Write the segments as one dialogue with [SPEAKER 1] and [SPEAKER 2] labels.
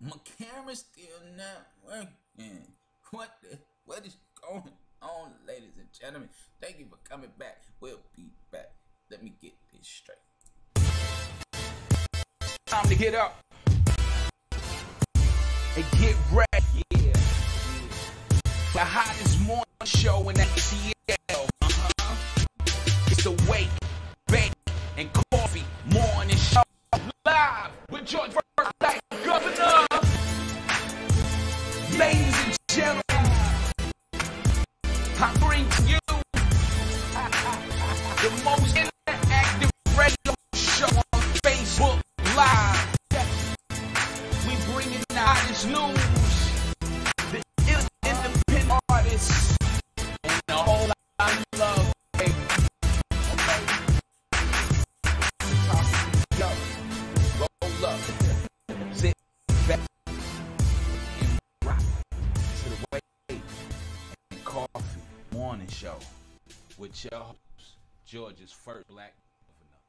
[SPEAKER 1] My camera's still not working. What is going on, ladies and gentlemen? Thank you for coming back. We'll be back. Let me get this straight. Time to get up and get ready. Yeah. The hottest morning show in ATL. It's the Wake, Bake, and Coffee Morning Show. Live with George First Governor. Ladies and gentlemen, I bring to you the most interactive radio show on Facebook Live. We bring in the hottest news, the independent artists, and the whole lot of love, baby. Okay? Yo, roll up, sit back, and rock to the Wake and Coffee Morning Show with your host, Georgia's first black governor.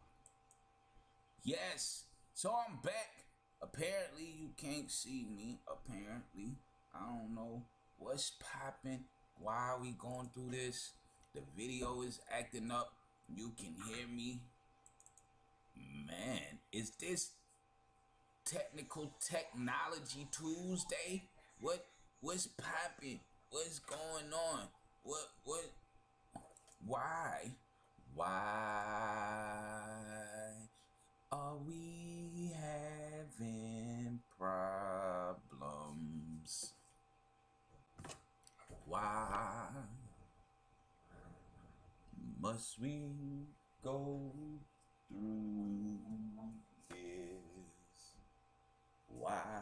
[SPEAKER 1] Yes, so I'm back. Apparently you can't see me. Apparently, I don't know what's popping. Why are we going through this? The video is acting up. You can hear me. Man, is this technical technology Tuesday? What's popping? What's going on? What why are we having problems? Why must we go through this? Why?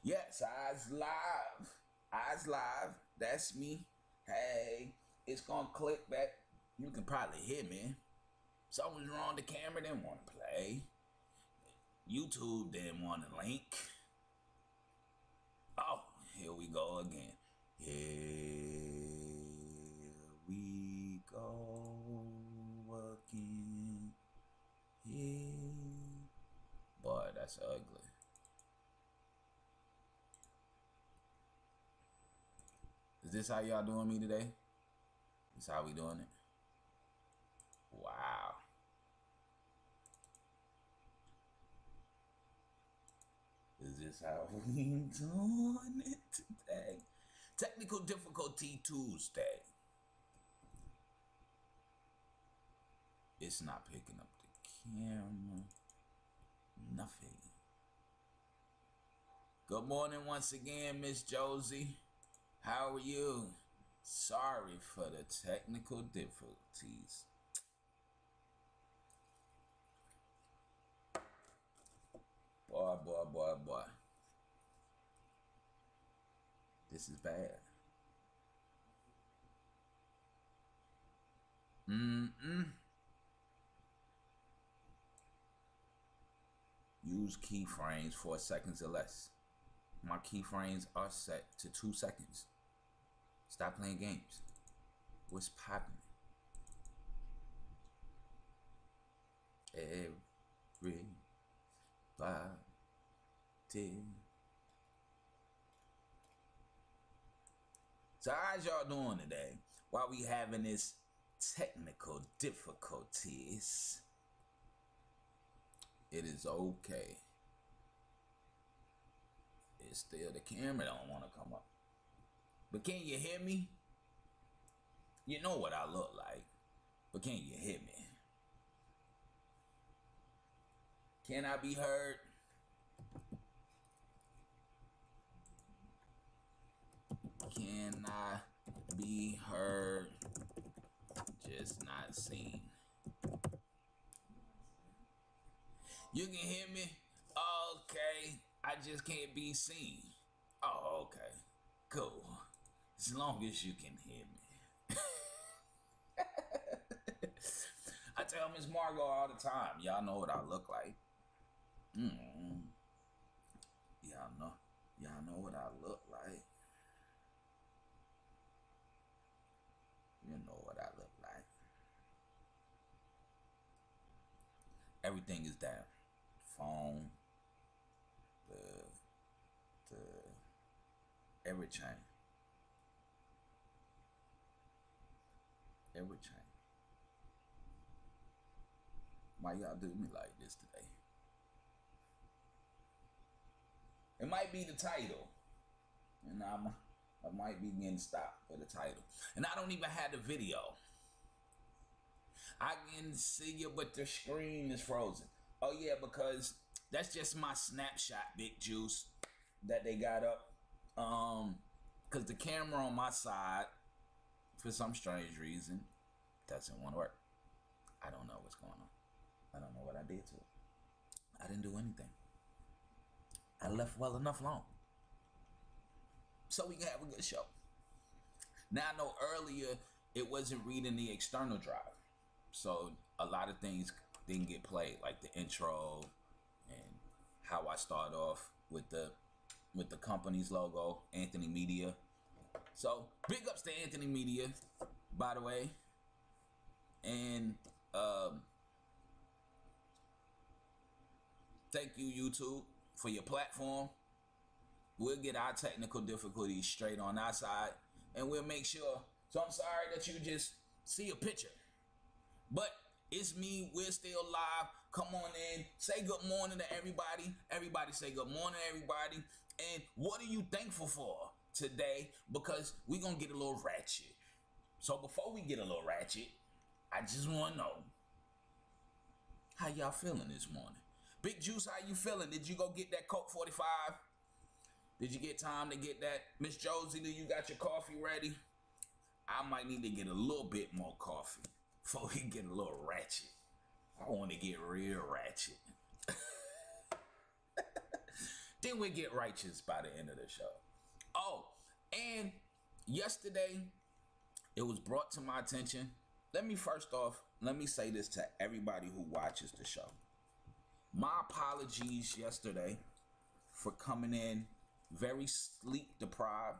[SPEAKER 1] Yes, Eyes Live. Eyes Live. That's me. Hey, it's gonna click back. You can probably hear me. Something's wrong. The camera didn't want to play. YouTube didn't want to link. Oh, here we go again. Here we go again. Yeah. Boy, that's ugly. Is this how y'all doing me today? This how we doing it? Wow. Is this how we doing it today? Technical difficulty Tuesday. It's not picking up the camera. Nothing. Good morning once again, Miss Josie. How are you? Sorry for the technical difficulties. Boy. This is bad. Use keyframes 4 seconds or less. My keyframes are set to 2 seconds. Stop playing games. What's poppin'? Everybody. So how's y'all doing today? While we having this technical difficulties, it is okay. It's still the camera don't want to come up. But can you hear me? You know what I look like. But can you hear me? Can I be heard? Can I be heard? Just not seen. You can hear me? Okay. I just can't be seen. Oh, okay. Cool. As long as you can hear me. I tell Miss Margot all the time, y'all know what I look like. Y'all know what I look like. You know what I look like. Everything is down. Phone,
[SPEAKER 2] the everything. Everything. Why y'all do me like this today? It might be the title, and I might be getting stopped for the title, and I don't even have the video. I can see you, but the screen is frozen. Oh yeah, because that's just my snapshot, Big Juice, that they got up. Because the camera on my side, for some strange reason, doesn't want to work. I don't know what's going on. I don't know what I did to it. I didn't do anything. I left well enough alone, so we can have a good show. Now, I know earlier it wasn't reading the external drive, so a lot of things didn't get played, like the intro and how I start off with the company's logo, Anthony Media. So big ups to Anthony Media, by the way. And thank you, YouTube, for your platform. We'll get our technical difficulties straight on our side, and we'll make sure. So I'm sorry that you just see a picture, but it's me. We're still live. Come on in. Say good morning to everybody. Everybody say good morning to everybody. And what are you thankful for today? Because we're going to get a little ratchet. So before we get a little ratchet, I just want to know, how y'all feeling this morning? Big Juice, how you feeling? Did you go get that Coke 45? Did you get time to get that? Miss Josie, do you got your coffee ready? I might need to get a little bit more coffee before we get a little ratchet. I want to get real ratchet. Then we get righteous by the end of the show. Oh, and yesterday it was brought to my attention. Let me say this to everybody who watches the show. My apologies yesterday for coming in very sleep deprived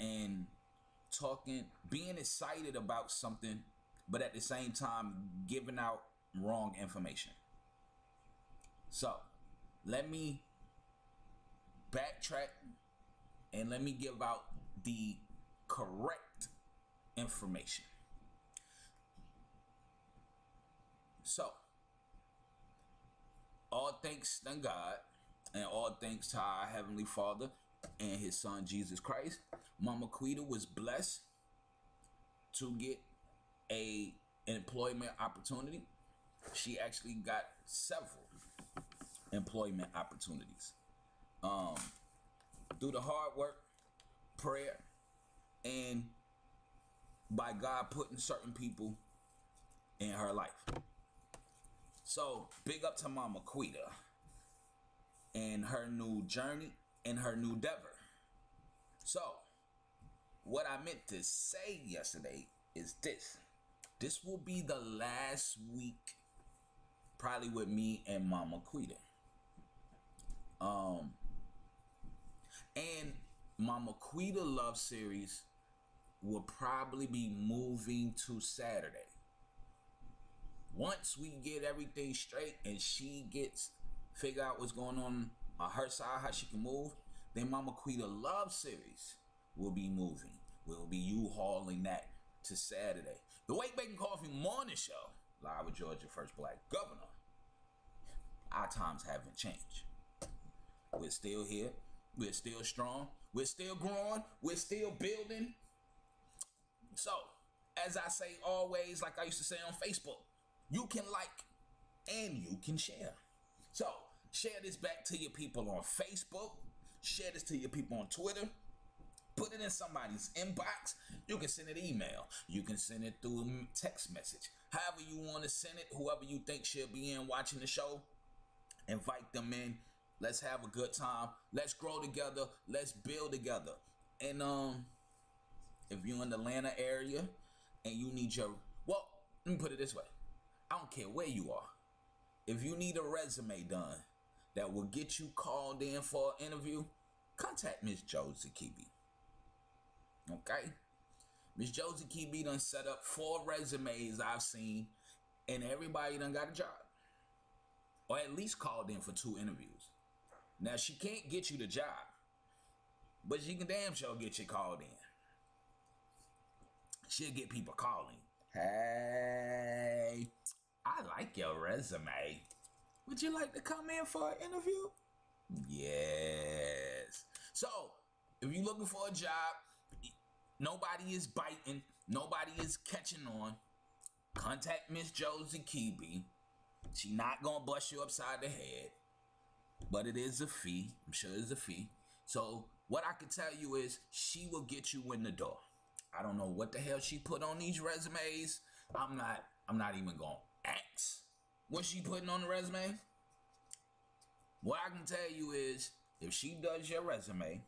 [SPEAKER 2] and being excited about something, but at the same time giving out wrong information. So let me backtrack and let me give out the correct information. So, all thanks to God and all thanks to our Heavenly Father and His Son Jesus Christ, Mama Quita was blessed to get an employment opportunity. She actually got several employment opportunities through the hard work, prayer, and by God putting certain people in her life. So big up to Mama Quita and her new journey and her new endeavor. So what I meant to say yesterday is this. This will be the last week probably with me and Mama Quita. And Mama Quita Love Series will probably be moving to Saturday. Once we get everything straight and she gets figure out what's going on her side, how she can move, then Mama Quita Love Series will be moving. We'll be U-hauling that to Saturday. The Wake Bacon Coffee Morning Show, live with Georgia First Black Governor. Our times haven't changed. We're still here. We're still strong. We're still growing. We're still building. So, as I say always, like I used to say on Facebook, you can like and you can share. So, share this back to your people on Facebook. Share this to your people on Twitter. Put it in somebody's inbox. You can send it email. You can send it through a text message. However you want to send it, whoever you think should be in watching the show, invite them in. Let's have a good time. Let's grow together. Let's build together. And if you're in the Atlanta area and you need your, well, let me put it this way. I don't care where you are. If you need a resume done that will get you called in for an interview, contact Miss Josie Kibi. Okay? Miss Josie Kibi done set up 4 resumes I've seen, and everybody done got a job. or at least called in for 2 interviews. Now, she can't get you the job, but she can damn sure get you called in. She'll get people calling. Hey, I like your resume. Would you like to come in for an interview? Yes. So, if you're looking for a job, nobody is biting, nobody is catching on, contact Miss Josie Kebe. She not gonna bust you upside the head, but it is a fee. I'm sure it's a fee. So what I can tell you is she will get you in the door. I don't know what the hell she put on these resumes. I'm not even gonna ask what she putting on the resume. What I can tell you is if she does your resume,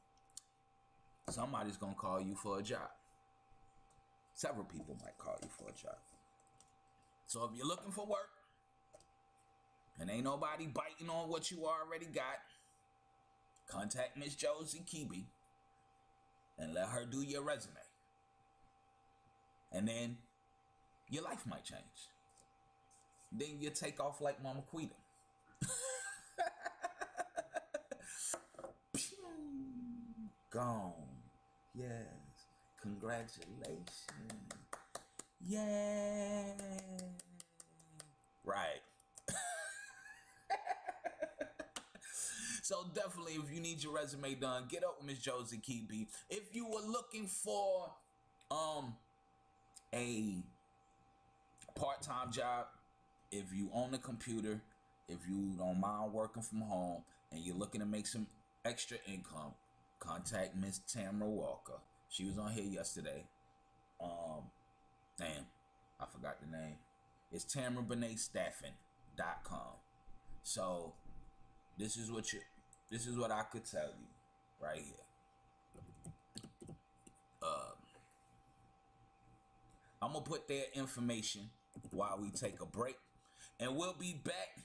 [SPEAKER 2] somebody's gonna call you for a job. Several people might call you for a job. So if you're looking for work and ain't nobody biting on what you already got, contact Miss Josie Kebe and let her do your resume. And then your life might change. Then you take off like Mama Quita. Gone. Yes. Congratulations. Yay. Right. So definitely, if you need your resume done, get up with Miss Josie Kebe. If you were looking for a part-time job, if you own a computer, if you don't mind working from home, and you're looking to make some extra income, contact Miss Tamara Walker. She was on here yesterday. Damn, I forgot the name. It's TamaraBenayStaffing.com. So this is what I could tell you right here. I'm gonna put their information while we take a break, and we'll be back.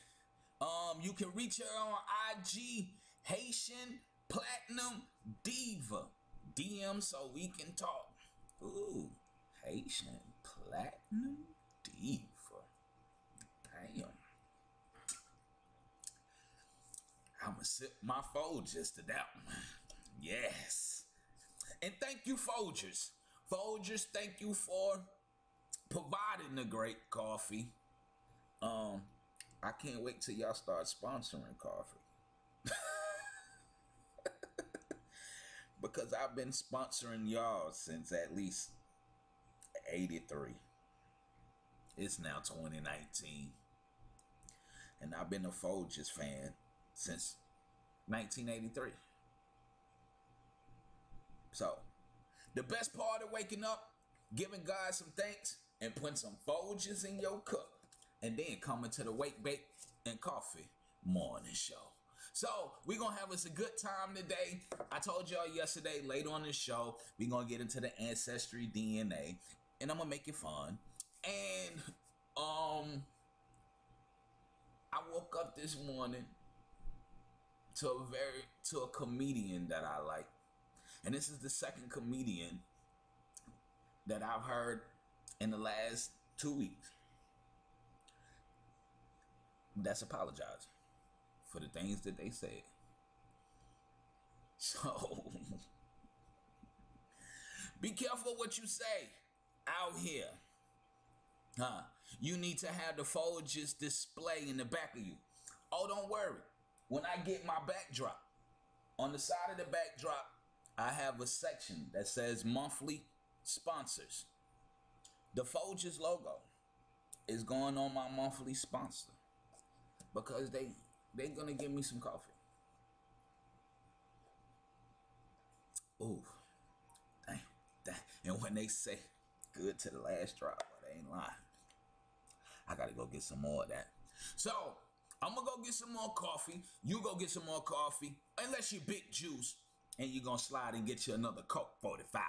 [SPEAKER 2] You can reach her on IG, Haitian Platinum Diva. DM so we can talk. Ooh, Haitian Platinum Diva. Damn. I'ma sip my Folgers to that one. Yes. And thank you, Folgers. Folgers, thank you for providing the great coffee. I can't wait till y'all start sponsoring coffee. Because I've been sponsoring y'all since at least 83. It's now 2019. And I've been a Folgers fan since 1983. So, the best part of waking up, giving God some thanks, and putting some Folgers in your cup, and then coming to the Wake, Bake, and Coffee morning show. So, we're going to have us a good time today. I told y'all yesterday, later on the show, we're going to get into the Ancestry DNA, and I'm going to make it fun. And, I woke up this morning to a comedian that I like. And this is the second comedian that I've heard in the last 2 weeks that's apologizing for the things that they said. So, be careful what you say out here. You need to have the Folgers display in the back of you. Oh, don't worry. When I get my backdrop, on the side of the backdrop, I have a section that says monthly sponsors. The Folgers logo is going on my monthly sponsor because they're gonna give me some coffee. Ooh, damn. And when they say good to the last drop, they ain't lying. I gotta go get some more of that. So I'm gonna go get some more coffee. You go get some more coffee, unless you're big juice and you're gonna slide and get you another Coke 45.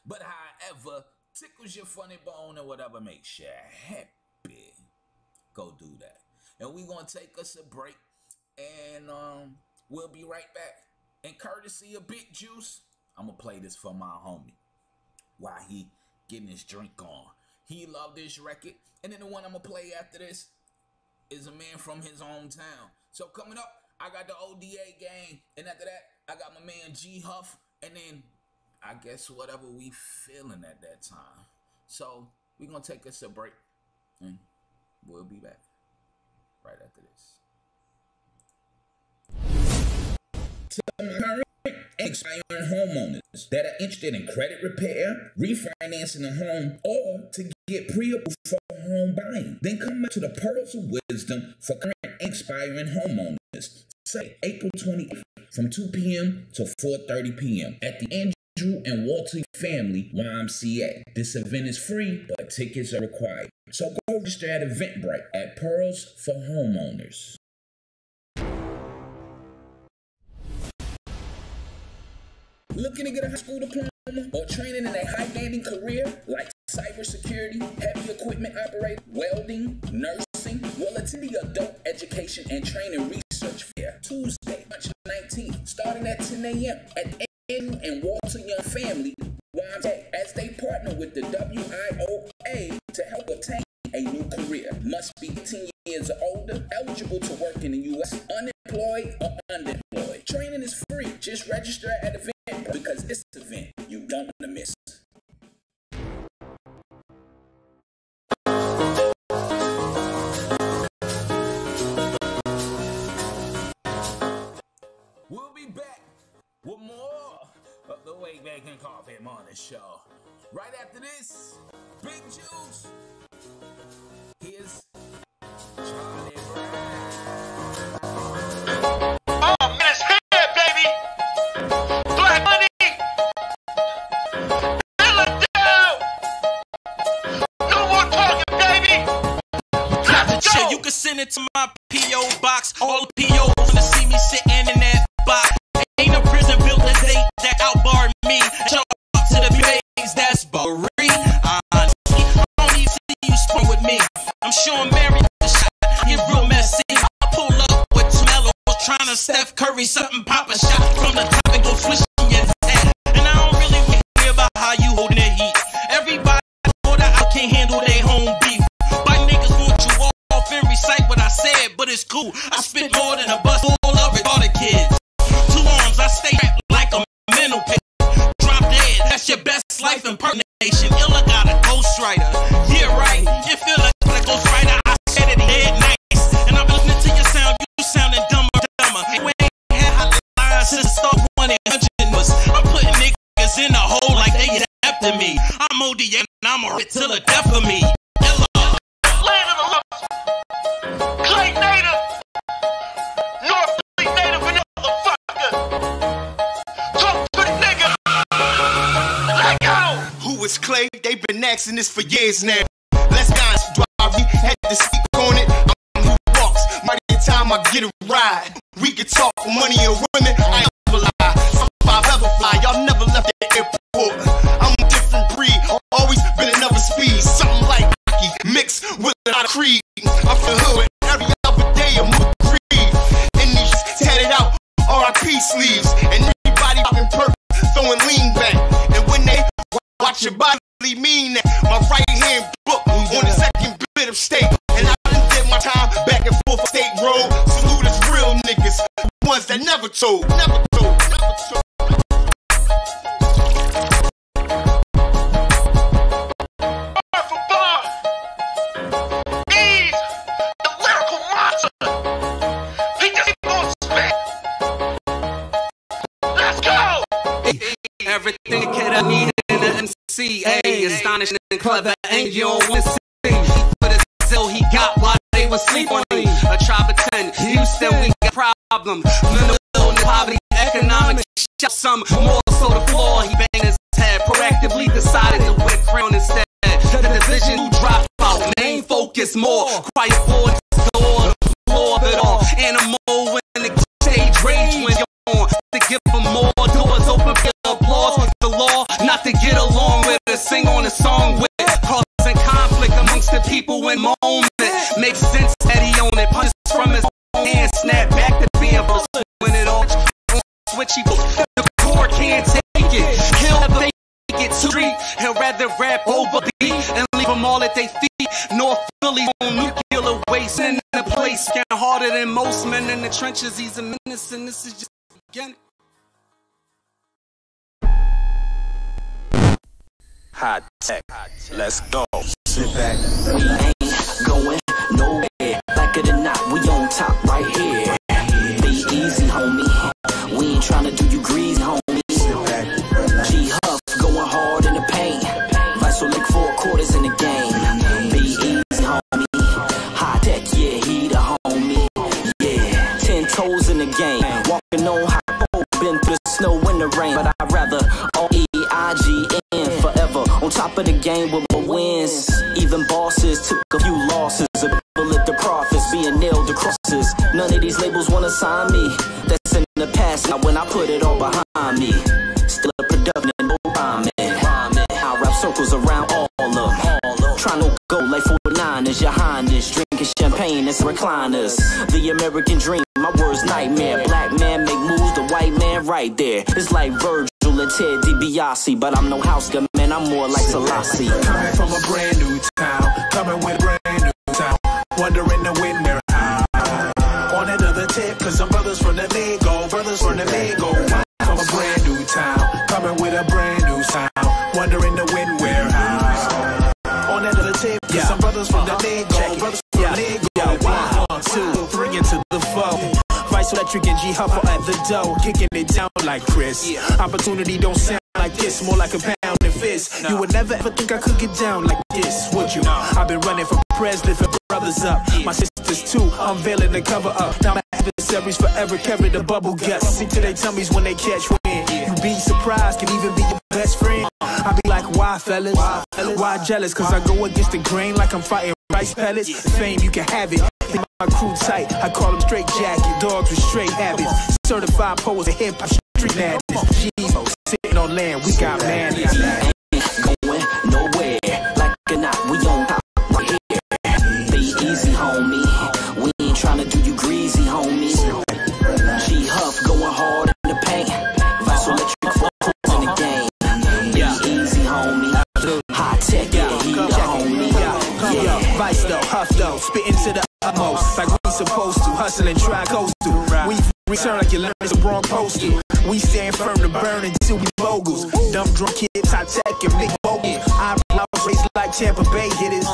[SPEAKER 2] But however tickles your funny bone or whatever makes you happy, go do that. And we're gonna take us a break, and we'll be right back. And courtesy of Big Juice, I'm gonna play this for my homie while he getting his drink on. He loved this record. And then the one I'm gonna play after this, is a man from his hometown. So coming up, I got the ODA gang, and after that, I got my man G Huff, and then I guess whatever we feeling at that time. So we're gonna take us a break, and we'll be back right after this. To my current expiring homeowners that are interested in credit repair, refinancing a home, or to get pre-approved for home buying, then come back to the Pearls of Wisdom for current expiring homeowners. Say April 28th from 2 p.m. to 4:30 p.m. at the Andrew and Walter Family YMCA. This event is free, but tickets are required. So go register at Eventbrite at Pearls for Homeowners. Looking to get a high school diploma or training in a high-demanding career like cybersecurity, heavy equipment operator, welding, nursing? Well, attend the Adult Education and Training Research Fair Tuesday, March 19th, starting at 10 a.m. at Andrew and Walter Young Family YMCA as they partner with the WIOA to help obtain a new career. Must be 18 years or older, eligible to work in the U.S., unemployed or underemployed. Training is free. Just register at the event because this event you don't want to miss. We'll be back with more of the Way Back and Coffee Morning Show. Right after this, Big Juice. Here's Charlie Brown.
[SPEAKER 3] Oh man, it's here, baby. Black money. Fill it down. No more talking, baby. Let's go.
[SPEAKER 4] Shit, you can send it to my P.O. box. All the P.O.s wanna see me sitting in that box. Ain't no prison built a date that outbarred me. Show up to the place that's Barry. I don't even see you sport with me. I'm showing Mary the shot. Get real messy. I pull up with two mellows, trying to Steph Curry something, pop a shot from the top and go swishing your head. And I don't really care about how you holding the heat. Everybody know that I can't handle their home beef. My niggas want you off and recite what I said, but it's cool. I spit more than a bus full of retarded kids. 2 arms, I stay wrapped like a mental pit. Drop dead, that's your best life impersonation. Illa got a ghostwriter. Yeah, right. You feel like a ghostwriter. I said it dead nice. And I've been listening to your sound. You sounding dumber. We ain't had Halarious since start 1-800 was. I'm putting niggas in a hole like they get after me. I'm OD and I'm a rip till the death of me. Illa.
[SPEAKER 3] Land of the Lost. Clay native. North Philly native and motherfucker. Talk to the nigga. Let go.
[SPEAKER 5] Who is Clay? They've been asking this for years now. Let's guys drive. We had to speak on it. I'm who walks. Mighty time I get a ride. We can talk money and women. I ain't never lie. I'm ever fly. Y'all never left the airport. I'm a different breed. Always been another speed. Something like hockey mixed with a lot of creed. I'm from the hood. Every other day I'm with greed. And these tatted out R.I.P. sleeves. And everybody popping purple, throwing lean back. And when they watch your body mean that, my right hand book on the second bit of state. And I done did my time back and forth on State Road. Salute us real niggas, ones that never told.
[SPEAKER 3] Bar for bar. He's the lyrical monster. He just gonna spit. Let's go.
[SPEAKER 6] Everything a kid I need in the MCA. Astonishing and clever, and you don't want to see. But it's still he got while they was sleep on him. A tribe of 10, Houston, we got problems. Mental illness, poverty, economic shit. Some more so the floor. He banged his head, proactively decided to wear crown instead. The division who dropped out, main focus more. Quiet for the floor of it all. Animal when the stage rage when you're on. To give them more doors open for applause. The law, not to get along with it. Sing on a song with it. Causing conflict amongst the people in moment. Makes sense that he own it. Punches from his own hand. Snap back to being when it all switchy. The core can't take it. He'll never take it to street. He'll rather rap over beat and leave them all at their feet. North Philly on nuclear way. waist. In the place, getting harder than most men in the trenches. He's a menace, and this is just beginning.
[SPEAKER 7] High tech, let's go.
[SPEAKER 8] Sit back. We ain't going nowhere. Like it or not, we on top right here. Be easy, homie. We ain't tryna do you greasy, homie. G Huff going hard in the paint. Vice will lick 4 quarters in the game. Be easy, homie. High tech, yeah, he the homie. Yeah, 10 toes in the game. Walking on high pole, been through the snow and the rain. But I'd rather OEIGN forever. On top of the game with my wins. Even bosses took a few losses. A bullet the profits, being nailed to crosses. None of these labels wanna sign me. That's in the past, now when I put it all behind me. Still a production and no rhyming. I wrap circles around all of them. Try no go like 49 is your highness. Drinking champagne as recliners. The American dream, my words nightmare. Black man make moves, the white man right there. It's like Virgil and Ted DiBiase, but I'm no house gun, man, I'm more like Selassie.
[SPEAKER 9] Coming from a brand new town, coming with a brand new town. Wondering the wind where on another tip, cause I'm brothers from the Migo, brothers from the Migo. From a brand new town, coming with a brand new sound. Wondering the wind where on another tip, cause I'm brothers from the Migo, brothers from the Migo. 1, 2, 3 into the 4. Vice Electric and G Huffer at the dough, kicking it down like Chris. Opportunity don't sound like this, more like a pound and fist. You would never ever think I could get down like this, would you? I've been running for president, lifting brothers up. My sisters too, unveiling the cover up. Now my adversaries forever carry the bubble guts. See to their tummies when they catch wind. You be surprised, can even be your best friend. I be like, why fellas? Why jealous? Cause I go against the grain like I'm fighting rice pellets. Fame, you can have it. My crew tight, I call them straight jacket, dogs with straight habits. Certified poets of hip-hop street madness. G-Mo sitting on land, we got madness.
[SPEAKER 8] Ain't going nowhere, like or not, we on top right here. Be easy, homie. We ain't tryna do you greasy, homie. G Huff going hard in the paint. Vice electric 4 quarters in the game. Be easy, homie. High tech, yeah, he the homie.
[SPEAKER 9] Yeah, Vice though, Huff though, spitting to the utmost, like we supposed to, hustle and try coast to. We return like you learned it's a wrong post to. We stand firm to burn until we moguls. Dumb drunk kids, high tech and big moguls. Eyebrows raised like Tampa Bay hitters.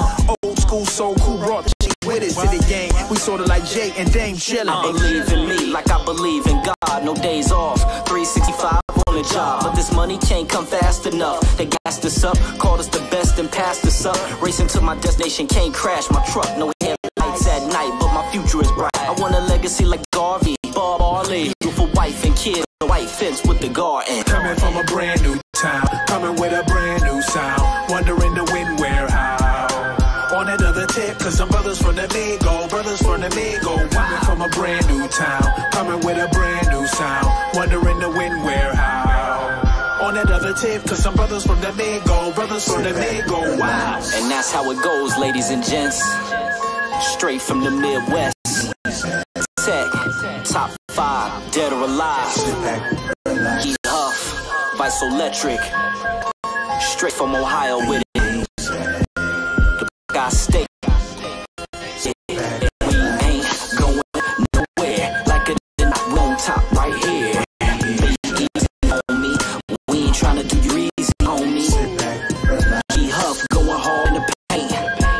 [SPEAKER 9] Old school, so cool, brought the shit with us to the game. We sorta like Jay and Dame chillin'.
[SPEAKER 8] I believe in me like I believe in God. No days off, 365 on the job. But this money can't come fast enough. They gassed us up, called us the best and passed us up. Racing to my destination, can't crash my truck. No headlights at night, but my future is bright. I want a legacy like Garvey, Bob Marley. Beautiful wife and kids, a white fence with the garden.
[SPEAKER 9] Coming from a brand new town, coming with a brand new sound. Wondering the wind where how. On another tip, cause I'm brothers from the Migo, brothers from the Migo. Coming from a brand new town, coming with a brand new sound. Wondering the wind where how. On another tip, cause I'm brothers from the Migo, brothers from the Migo. Wow.
[SPEAKER 8] And that's how it goes, ladies and gents. Straight from the Midwest. Tech, top 5, dead or alive. G Huff, Vice Electric. Straight from Ohio with it. The I stay. Yeah, we ain't going nowhere. Like a we on top right here. Be easy, homie. We ain't tryna do you easy, homie. G Huff going hard in the paint.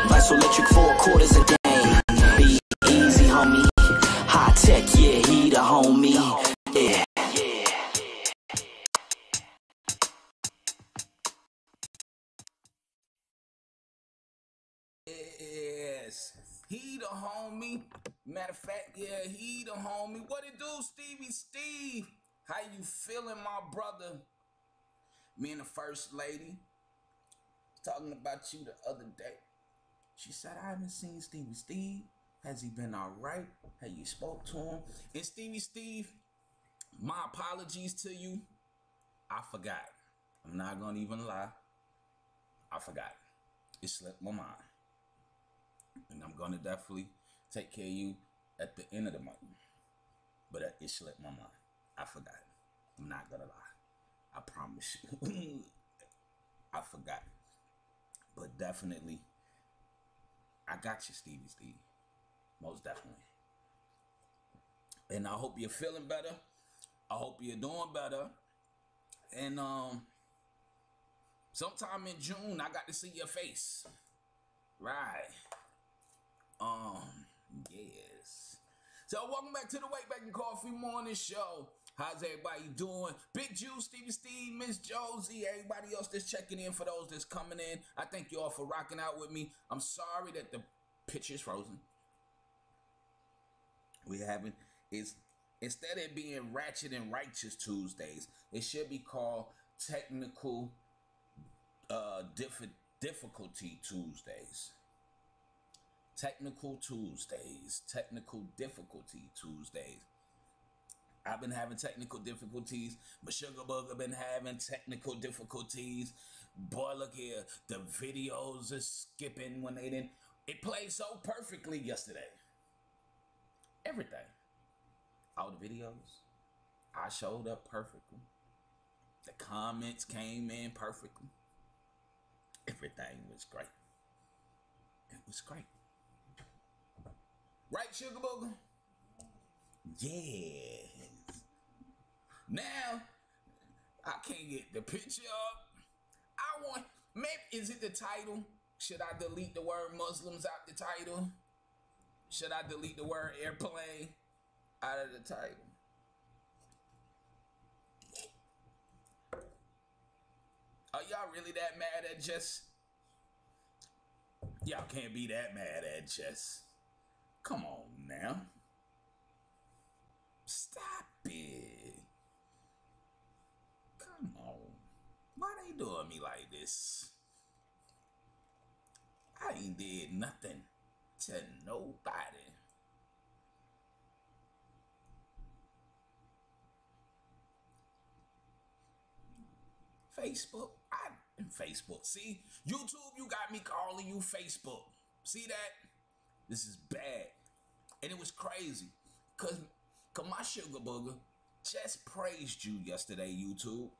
[SPEAKER 8] Vice Electric 4 quarters a game. Be easy, homie. High tech, yeah, he the homie. Yeah.
[SPEAKER 2] Yes, he the homie. Matter of fact, yeah, he the homie. What it do, Stevie Steve? How you feeling, my brother? Me and the first lady talking about you the other day. She said, I haven't seen Stevie Steve. Has he been all right? Have you spoke to him? And Stevie Steve, my apologies to you. I forgot. I'm not gonna even lie. I forgot. It slipped my mind. And I'm gonna definitely take care of you at the end of the month. But it slipped my mind. I forgot. I'm not gonna lie. I promise you. I forgot. But definitely, I got you, Stevie Steve. Most definitely. And I hope you're feeling better. I hope you're doing better. And sometime in June, I got to see your face. Right. Yes. So welcome back to the Way Back and Coffee Morning Show. How's everybody doing? Big Juice, Stevie Steve, Miss Josie, everybody else that's checking in, for those that's coming in. I thank you all for rocking out with me. I'm sorry that the picture is frozen. Instead of being Ratchet and Righteous Tuesdays, it should be called Technical Difficulty Tuesdays. Technical Tuesdays. Technical Difficulty Tuesdays. I've been having technical difficulties. My sugar booger been having technical difficulties. Boy, look here. The videos are skipping when they didn't. It played so perfectly yesterday. Everything. All the videos. I showed up perfectly. The comments came in perfectly. Everything was great. It was great. Right, Sugar Booger? Yes. Now, I can't get the picture up. I want, maybe, is it the title? Should I delete the word Muslims out the title? Should I delete the word airplane out of the title? Are y'all really that mad at Jess? Y'all can't be that mad at Jess. Come on now. Stop it. Come on. Why they doing me like this? I ain't did nothing to nobody. Facebook. See, YouTube, you got me calling you Facebook. See that? This is bad. And it was crazy. Cause my sugar booger just praised you yesterday, YouTube.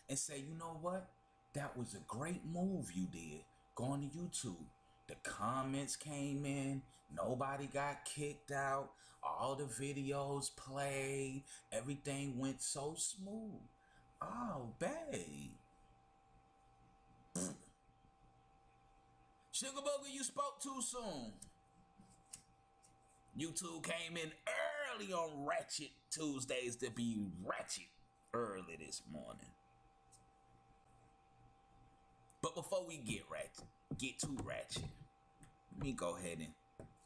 [SPEAKER 2] And said, you know what? That was a great move you did. Going to YouTube. The comments came in. Nobody got kicked out. All the videos played. Everything went so smooth. Oh, babe. Sugar Booger, you spoke too soon. YouTube came in early on Ratchet Tuesdays to be ratchet early this morning. But before we get too ratchet, let me go ahead and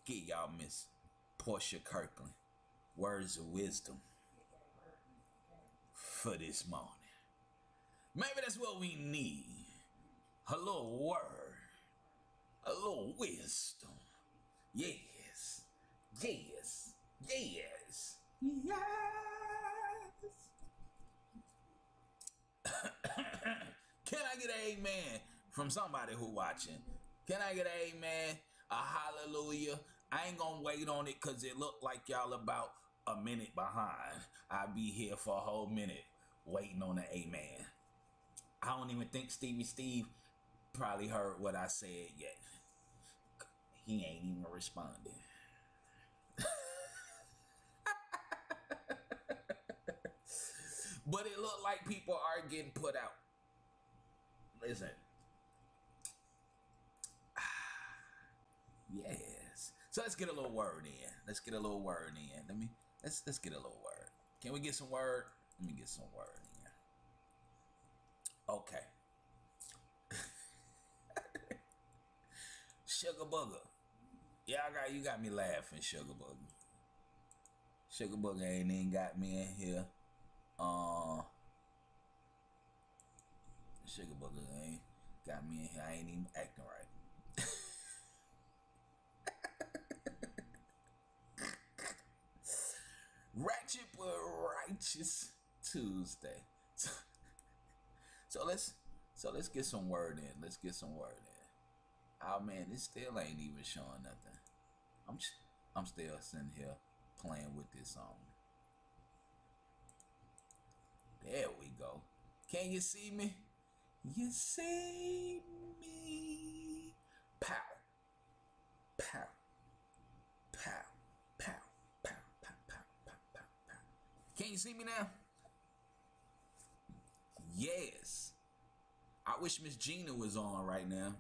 [SPEAKER 2] get y'all Miss Portia Kirkland words of wisdom for this morning. Maybe that's what we need. A little word. A little wisdom. Yes. Yes. Yes. Yes. Can I get an amen from somebody who watching? Can I get an amen? A hallelujah? I ain't gonna wait on it because it looked like y'all about a minute behind. I'll be here for a whole minute waiting on the amen. I don't even think Stevie Steve probably heard what I said yet. He ain't even responding. But it looked like people are getting put out. Listen. Yes. So let's get a little word in. Let's get a little word in. Let's get a little word. Can we get some word? Let me get some word in. Okay. Sugar Booger. Yeah, you got me laughing, Sugar Booger. Sugar Booger ain't even got me in here. Sugar Booger ain't got me in here. I ain't even acting right. Ratchet but Righteous Tuesday. So let's get some word in. Let's get some word in. Oh man, this still ain't even showing nothing. I'm still sitting here playing with this song. There we go. Can you see me? You see me? Pow. Pow. Pow. you see me now? Yes. I wish Miss Gina was on right now.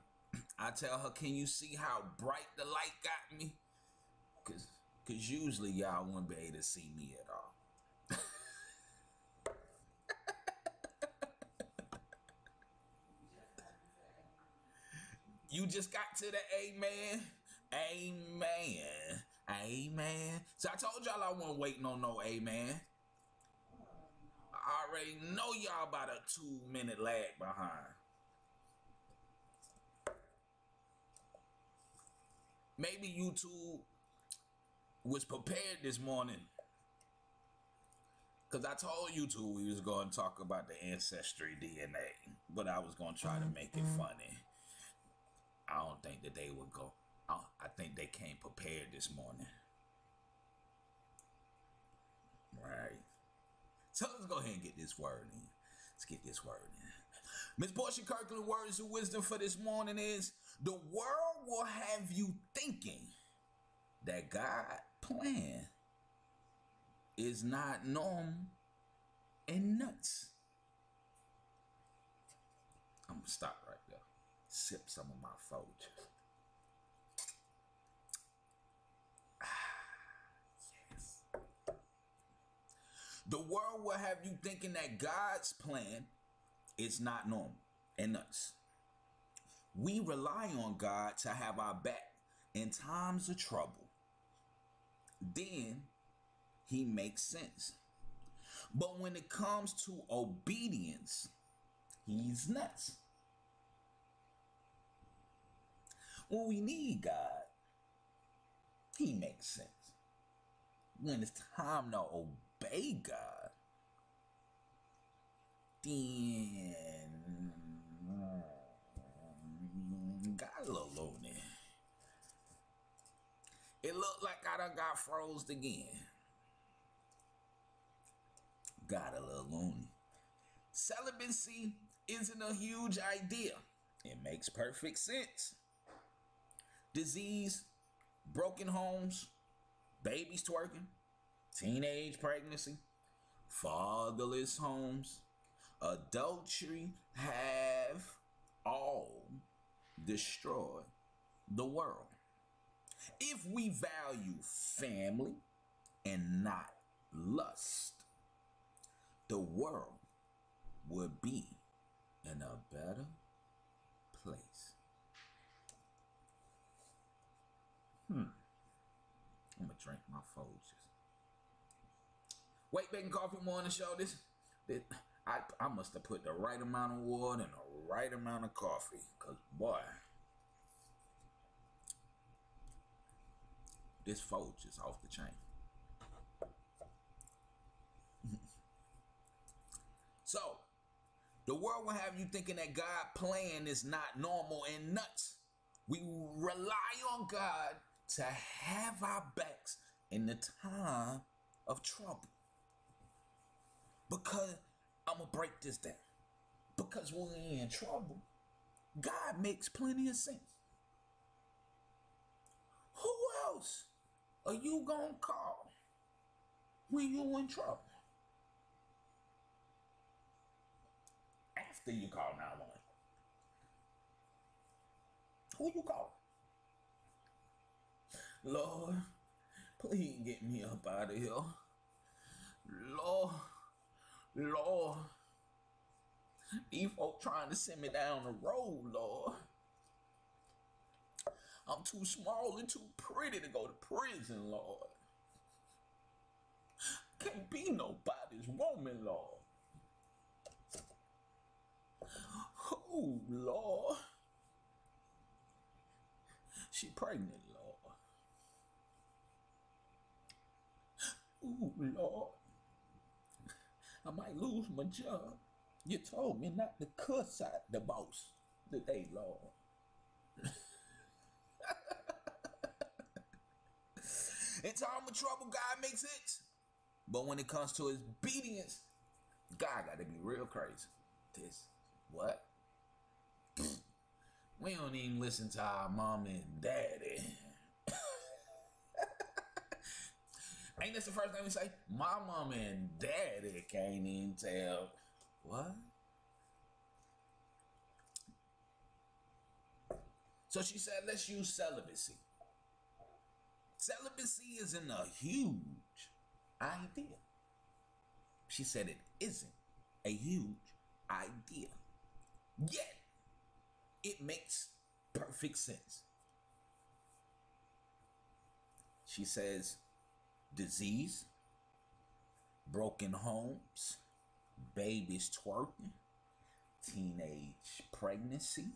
[SPEAKER 2] I tell her, can you see how bright the light got me? Cause usually y'all wouldn't be able to see me at all. You just got to the amen. Amen. Amen. So I told y'all I wasn't waiting on no amen. I already know y'all about a 2-minute lag behind. Maybe YouTube was prepared this morning. Because I told YouTube we was going to talk about the Ancestry DNA. But I was going to try to make it funny. I don't think that they would go. I think they came prepared this morning. Right. So let's go ahead and get this word in. Let's get this word in. Miss Portia Kirkland, words of wisdom for this morning is, the world will have you thinking that God's plan is not normal and nuts. I'm going to stop right there. Sip some of my Folgers. Yes. The world will have you thinking that God's plan is not normal and nuts. We rely on God to have our back in times of trouble. Then he makes sense. But when it comes to obedience, he's nuts. When we need God, he makes sense. When it's time to obey God, then God a little loony. It looked like I done got froze again. Got a little loony. Celibacy isn't a huge idea. It makes perfect sense. Disease, broken homes, babies twerking, teenage pregnancy, fatherless homes, adultery have all destroyed the world. If we value family and not lust, the world would be in a better place. I'm gonna drink my Folgers. Wake Bacon Coffee Morning Show. I must have put the right amount of water and the right amount of coffee. Cause boy, this Folgers off the chain. So, the world will have you thinking that God's plan is not normal and nuts. We rely on God to have our backs in the time of trouble. Because, I'm going to break this down. Because when we're in trouble, God makes plenty of sense. Who else are you going to call when you're in trouble? After you call 911. Who you call? Lord, please get me up out of here. Lord, these folk trying to send me down the road, Lord. I'm too small and too pretty to go to prison, Lord. Can't be nobody's woman, Lord. Oh, Lord. She pregnant, Lord. Oh, Lord. I might lose my job. You told me not to cuss at the boss today, Lord. In time of trouble, God makes sense. But when it comes to his obedience, God got to be real crazy. This, what? We don't even listen to our mom and daddy. Ain't this the first thing we say? My mama and daddy can't even tell. What? So she said, let's use celibacy. Celibacy isn't a huge idea. She said it isn't a huge idea. Yet, it makes perfect sense. She says, disease, broken homes, babies twerking, teenage pregnancy,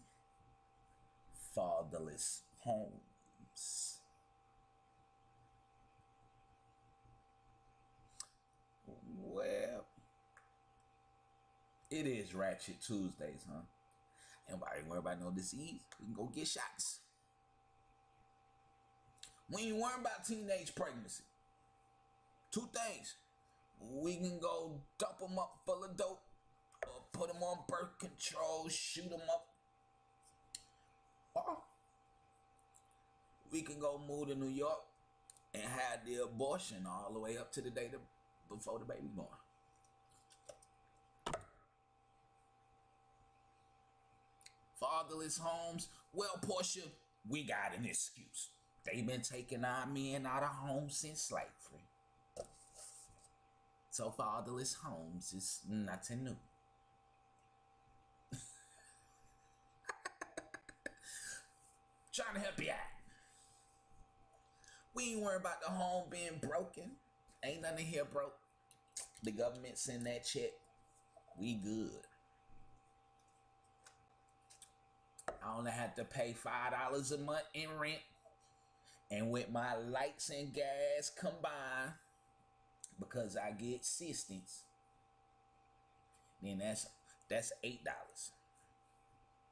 [SPEAKER 2] fatherless homes. Well, it is Ratchet Tuesdays, huh? Anybody worry about no disease? We can go get shots. We ain't worrying about teenage pregnancy. Two things. We can go dump them up full of dope, or put them on birth control, shoot them up. Or we can go move to New York and have the abortion all the way up to the day before the baby born. Fatherless homes. Well, Portia, we got an excuse. They've been taking our men out of homes since slavery. So fatherless homes is nothing new. Trying to help you out. We ain't worried about the home being broken. Ain't nothing here broke. The government send that check. We good. I only have to pay $5 a month in rent. And with my lights and gas combined, because I get assistance, then that's $8.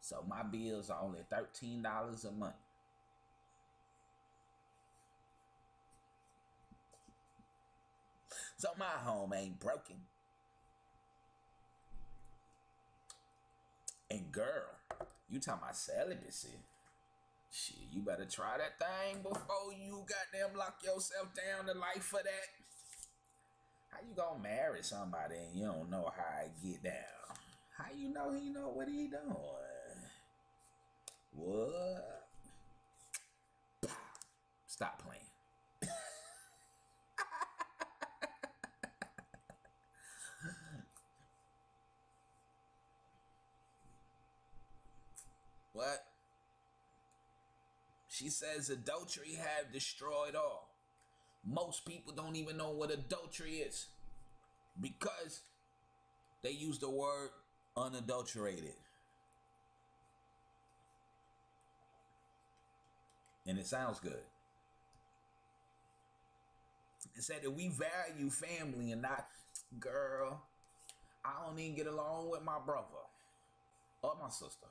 [SPEAKER 2] So my bills are only $13 a month. So my home ain't broken. And girl, you talking about celibacy. Shit, you better try that thing before you goddamn lock yourself down to life for that. How you gonna marry somebody and you don't know how I get down? How you know he know what he doing? What? Stop playing. What? She says adultery have destroyed all. Most people don't even know what adultery is because they use the word unadulterated. And it sounds good. It said that we value family and not, girl, I don't even get along with my brother or my sister.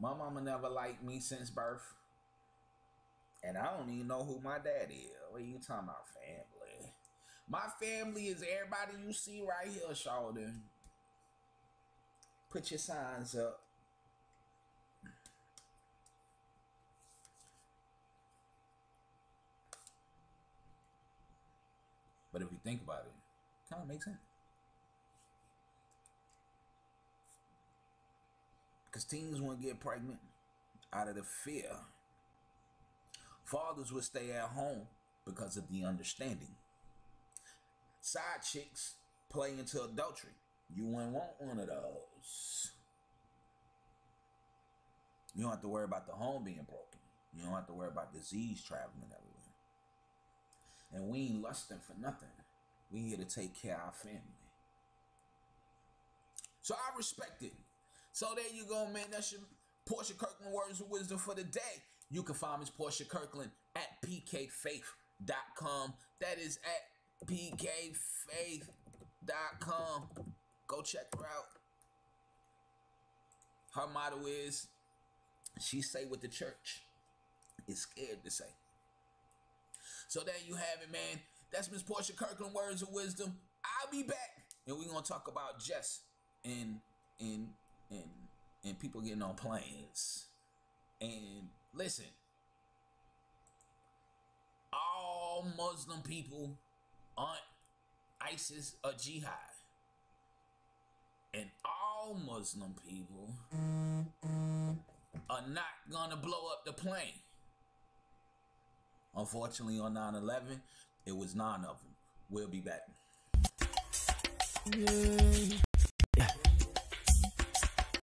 [SPEAKER 2] My mama never liked me since birth. And I don't even know who my daddy is. What are you talking about, family? My family is everybody you see right here, shoulder. Put your signs up. But if you think about it, it kind of makes sense. Because teens won't get pregnant out of the fear. Fathers would stay at home because of the understanding. Side chicks play into adultery. You wouldn't want one of those. You don't have to worry about the home being broken. You don't have to worry about disease traveling everywhere. And we ain't lusting for nothing. We here to take care of our family. So I respect it. So there you go, man. That's your Portia Kirkland Words of Wisdom for the day. You can find Miss Portia Kirkland at pkfaith.com. That is at pkfaith.com. Go check her out. Her motto is, she say what the church is scared to say. So there you have it, man. That's Miss Portia Kirkland Words of Wisdom. I'll be back. And we're going to talk about Jess and people getting on planes. And listen, all all Muslim people aren't ISIS or jihad. And all Muslim people are not gonna blow up the plane. Unfortunately, on 9/11, it was 9 of them. We'll be back.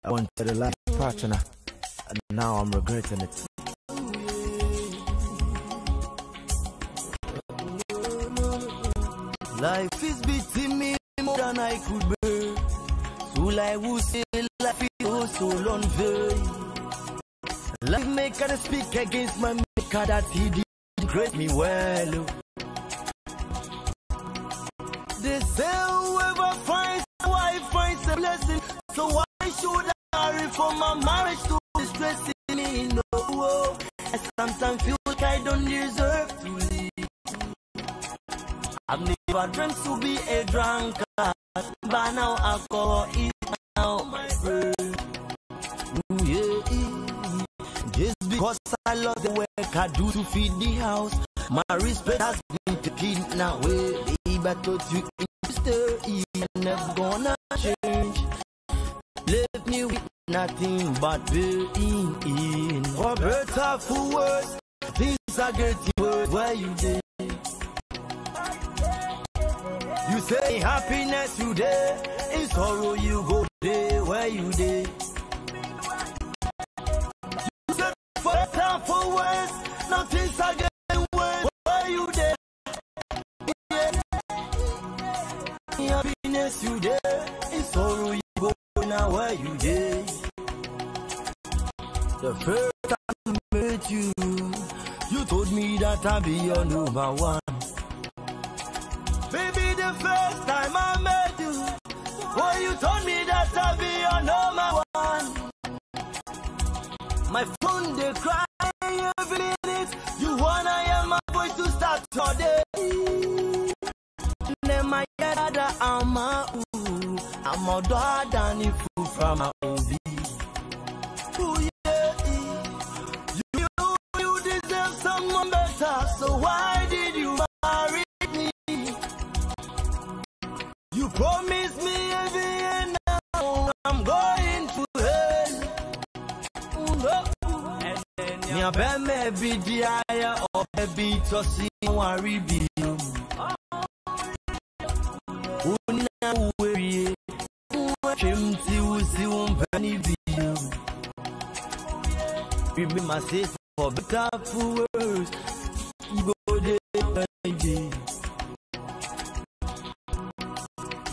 [SPEAKER 10] I went to the last partner, and now I'm regretting it. Life is beating me more than I could bear. So I will say life is so unfair. Life maker speak against my maker that he did create me well. They say whoever finds a wife finds a blessing. So why should I hurry for my marriage to be stressing me? No, I sometimes feel like I don't deserve to live. I've never dreamt to be a drunkard, but now alcohol is now my brain. Ooh, yeah. Just because I love the work I do to feed the house, my respect has been taken away. Babe, I thought you interested, you're never gonna change. Left me with nothing but pain. For better, for worse, things are getting worse. Where you did? You say happiness you there, in sorrow you go there. Where you there? You say for better, for worse, now things are getting worse. Where you there? Yeah. Happiness you there, in sorrow you go now. Where you there? The first time I met you, you told me that I'll be your number one. Baby, the first time I met you, oh, you told me that I'll be your number one. My phone, they cry every minute. You wanna hear my voice to start your day. Then my other I'm a dog than if you from a OB. Oh, yeah. You deserve someone better, so why did you marry me? You promised me every year now I'm going to hell. Me a bet me be the higher or baby to see one review. Una worry, chim to see one penny view. Remember say for better for worse, you go there.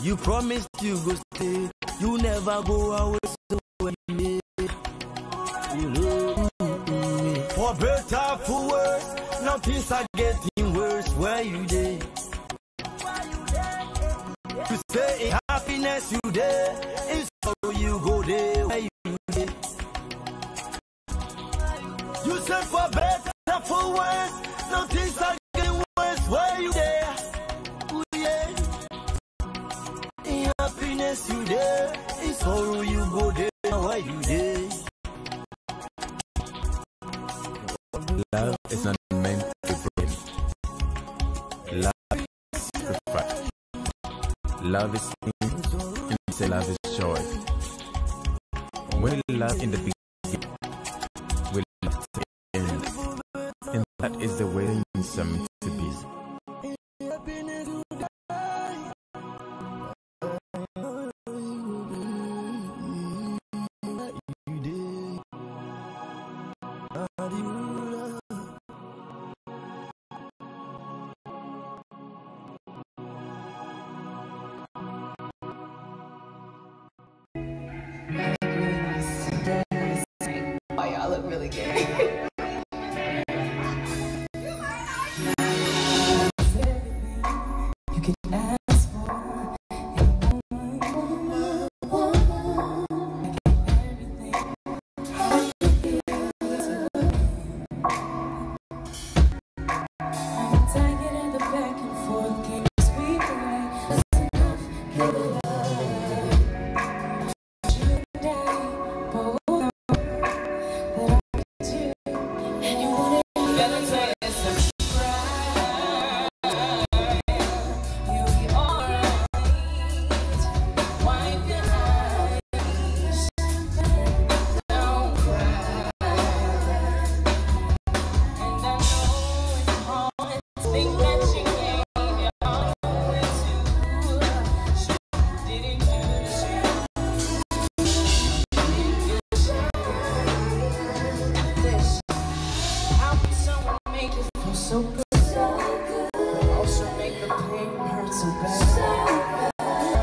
[SPEAKER 10] You promised you go stay, you never go away, so you know. For better, for worse, now things are getting worse. Where you there? You say in happiness you there, in sorrow you go there. Where you there? You said for better, for worse, now things are getting worse. Where you there? Happiness you there, in sorrow you go there. Why you there? Love is not meant to bring. Love is sacrifice. Love is peace, and we say love is joy. We love in the beginning, we love to the end, and that is the way it's meant to be.
[SPEAKER 11] Wow, y'all look really good. so bad.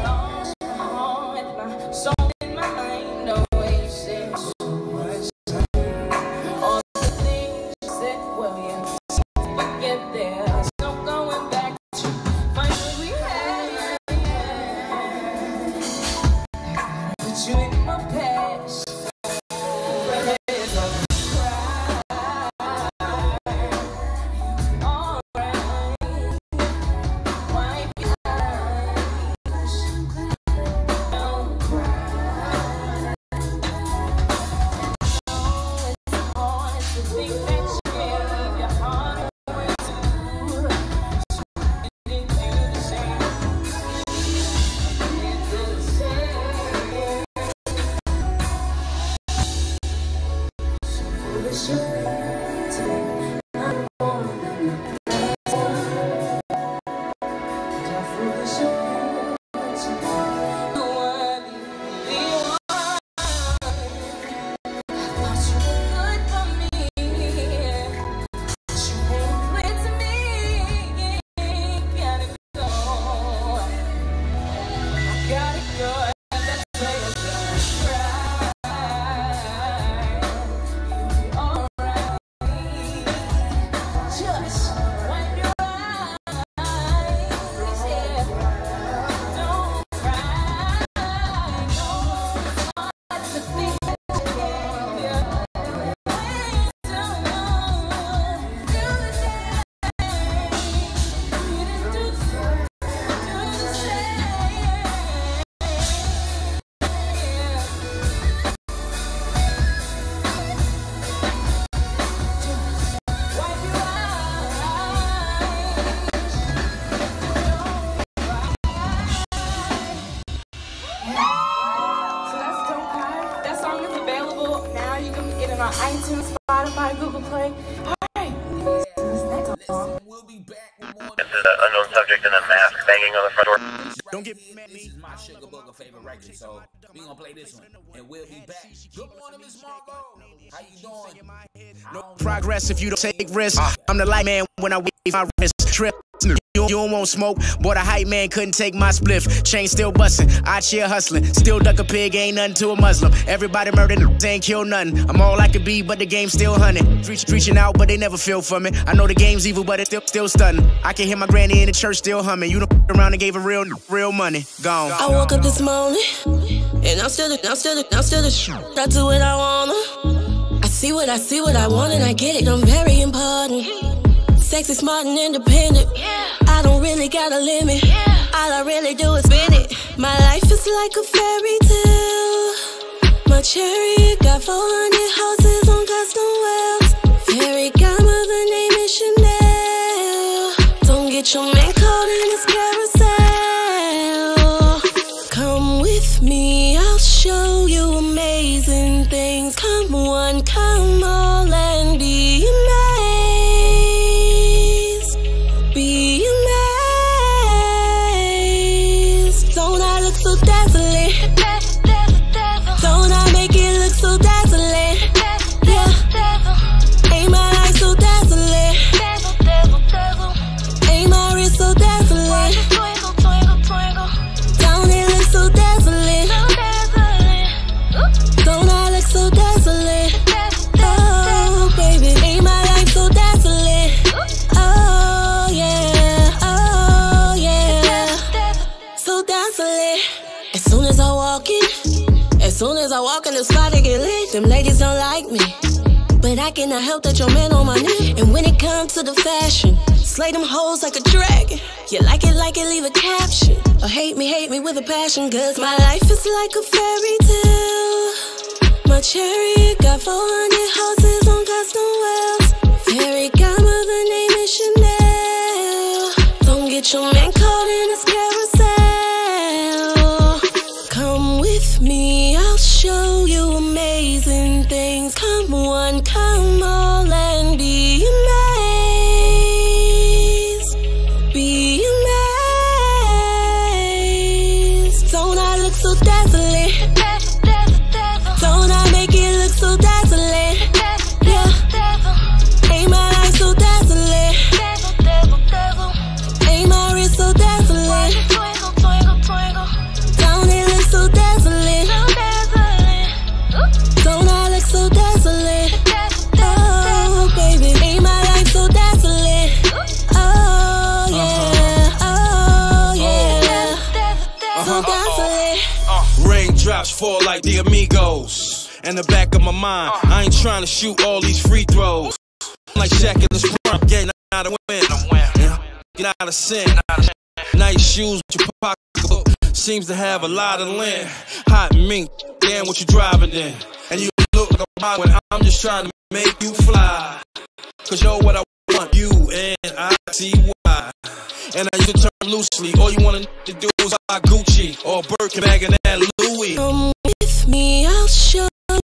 [SPEAKER 11] Lost my heart, my soul and my mind, no wasting so much time. All the things you said, well, yeah, forget there's no going back to find what we had. I put you in my past. On iTunes, Spotify, Google Play. Alright.
[SPEAKER 2] We'll be back with more.
[SPEAKER 3] This is an unknown subject and a mask banging on the front door.
[SPEAKER 2] Don't get mad. This is my Sugar Booger favorite record, so we gonna play this one, and we'll be back. Good morning, Miss Margot. How you doing?
[SPEAKER 12] No progress if you don't take risks. I'm the light man when I wave my wrist. Trip. You don't want smoke, boy, the hype man couldn't take my spliff. Chain still bustin', I cheer hustling. Still duck a pig, ain't nothing to a Muslim. Everybody murdered, ain't kill nothing. I'm all I could be, but the game's still hunting. Reaching out, but they never feel for me. I know the game's evil, but it's still stunning. I can hear my granny in the church still humming. You done around and gave her real money. Gone.
[SPEAKER 13] I woke up this morning, and I'm still the shit. I do what I wanna. I see what I want, and I get it. I'm very important. Sexy, smart, and independent. I don't really got a limit. All I really do is spin it. My life is like a fairy tale. My chariot got 400 horses on custom wheels. Fairy godmother name is Chanel. Don't get your man caught in this carousel. Come with me, I'll show you amazing things. Come one, come all, and be amazed. Be amazed. Don't I look so dazzling? Don't I make it look so dazzling? Yeah. Ain't my life so dazzling? Ain't my wrist so dazzling? Don't it look so dazzling? Don't I look so dazzling? Oh, baby, ain't my life so dazzling? Oh, yeah, oh, yeah. So dazzling. As soon as I walk in the spot, they get lit. Them ladies don't like me, but I cannot help that your man on my knee. And when it comes to the fashion, slay them hoes like a dragon. You like it, leave a caption. Or hate me with a passion. Cause my life is like a fairy tale. My chariot got 400 horses on custom wheels. Fairy godmother name is Chanel. Don't get your man caught in this carousel. Come with me, I'll show you amazing things. Come one, come all, and be amazed. Be amazed. Don't I look so dazzling? Don't I make it look so dazzling? Yeah. Ain't my life so dazzling? Ain't my wrist so dazzling?
[SPEAKER 14] drops fall like the Amigos. In the back of my mind, I ain't trying to shoot all these free throws. Like Shaq in the sprint, getting out of win. Get out of sin. Nice shoes with your pocketbook. Seems to have a lot of lint. Hot mink, damn what you driving in. And you look like a bot when I'm just trying to make you fly. Cause you're what I want, you and I see why. And I use the term loosely. All you wanna do is buy Gucci or Birkin bag and that Louis.
[SPEAKER 13] Come with me, I'll show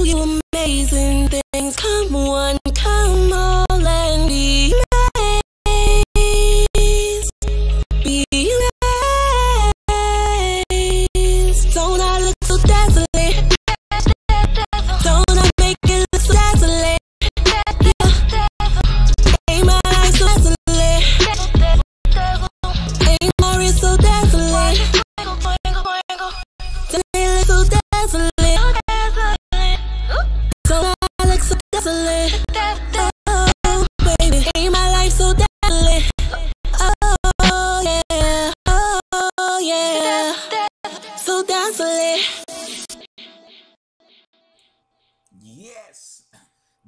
[SPEAKER 13] you amazing things. Come on, come all and be amazed. Be amazed. Don't I look so dazzling? Don't I make it look so dazzling? Ain't my life so dazzling? Ain't my wrist so dazzling? Don't I look so dazzling? Don't I look so dazzling? Oh, baby, ain't my life so dazzling? Oh, yeah, oh, yeah, so dazzling.
[SPEAKER 2] Yes,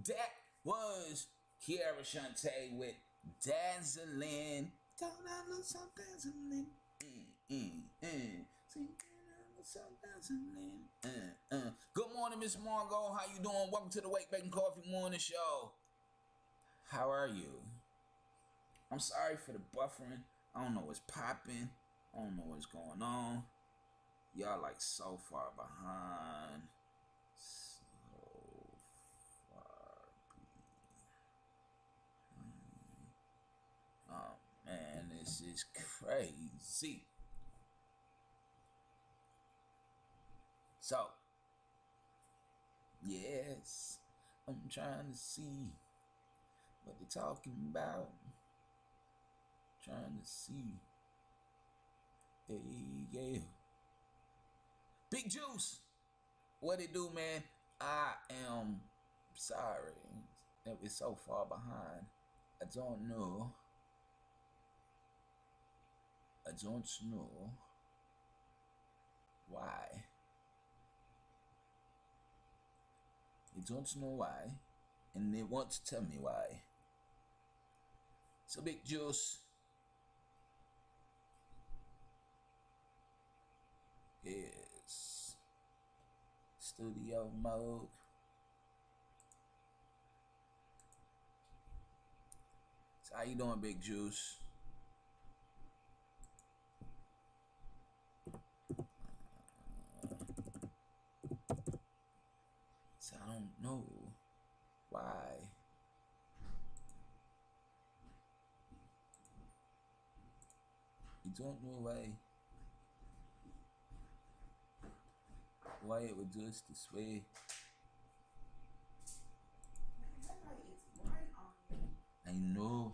[SPEAKER 2] that was Kiara Shante with Dazzling. Don't I look so dazzling? So dazzling. Good morning, Miss Margot. How you doing? Welcome to the Wake Bacon Coffee Morning Show. How are you? I'm sorry for the buffering. I don't know what's popping. I don't know what's going on. Y'all like so far behind. Oh man, this is crazy. So, yes, I'm trying to see what they're talking about. Trying to see. Hey, yeah. Big Juice, what it do, man? I am sorry that we're so far behind. I don't know. I don't know why. I don't know why, and they want to tell me why. So Big Juice, yes, studio mode. So how you doing, Big Juice? So I don't know why. You don't know why it would do us this way. I know.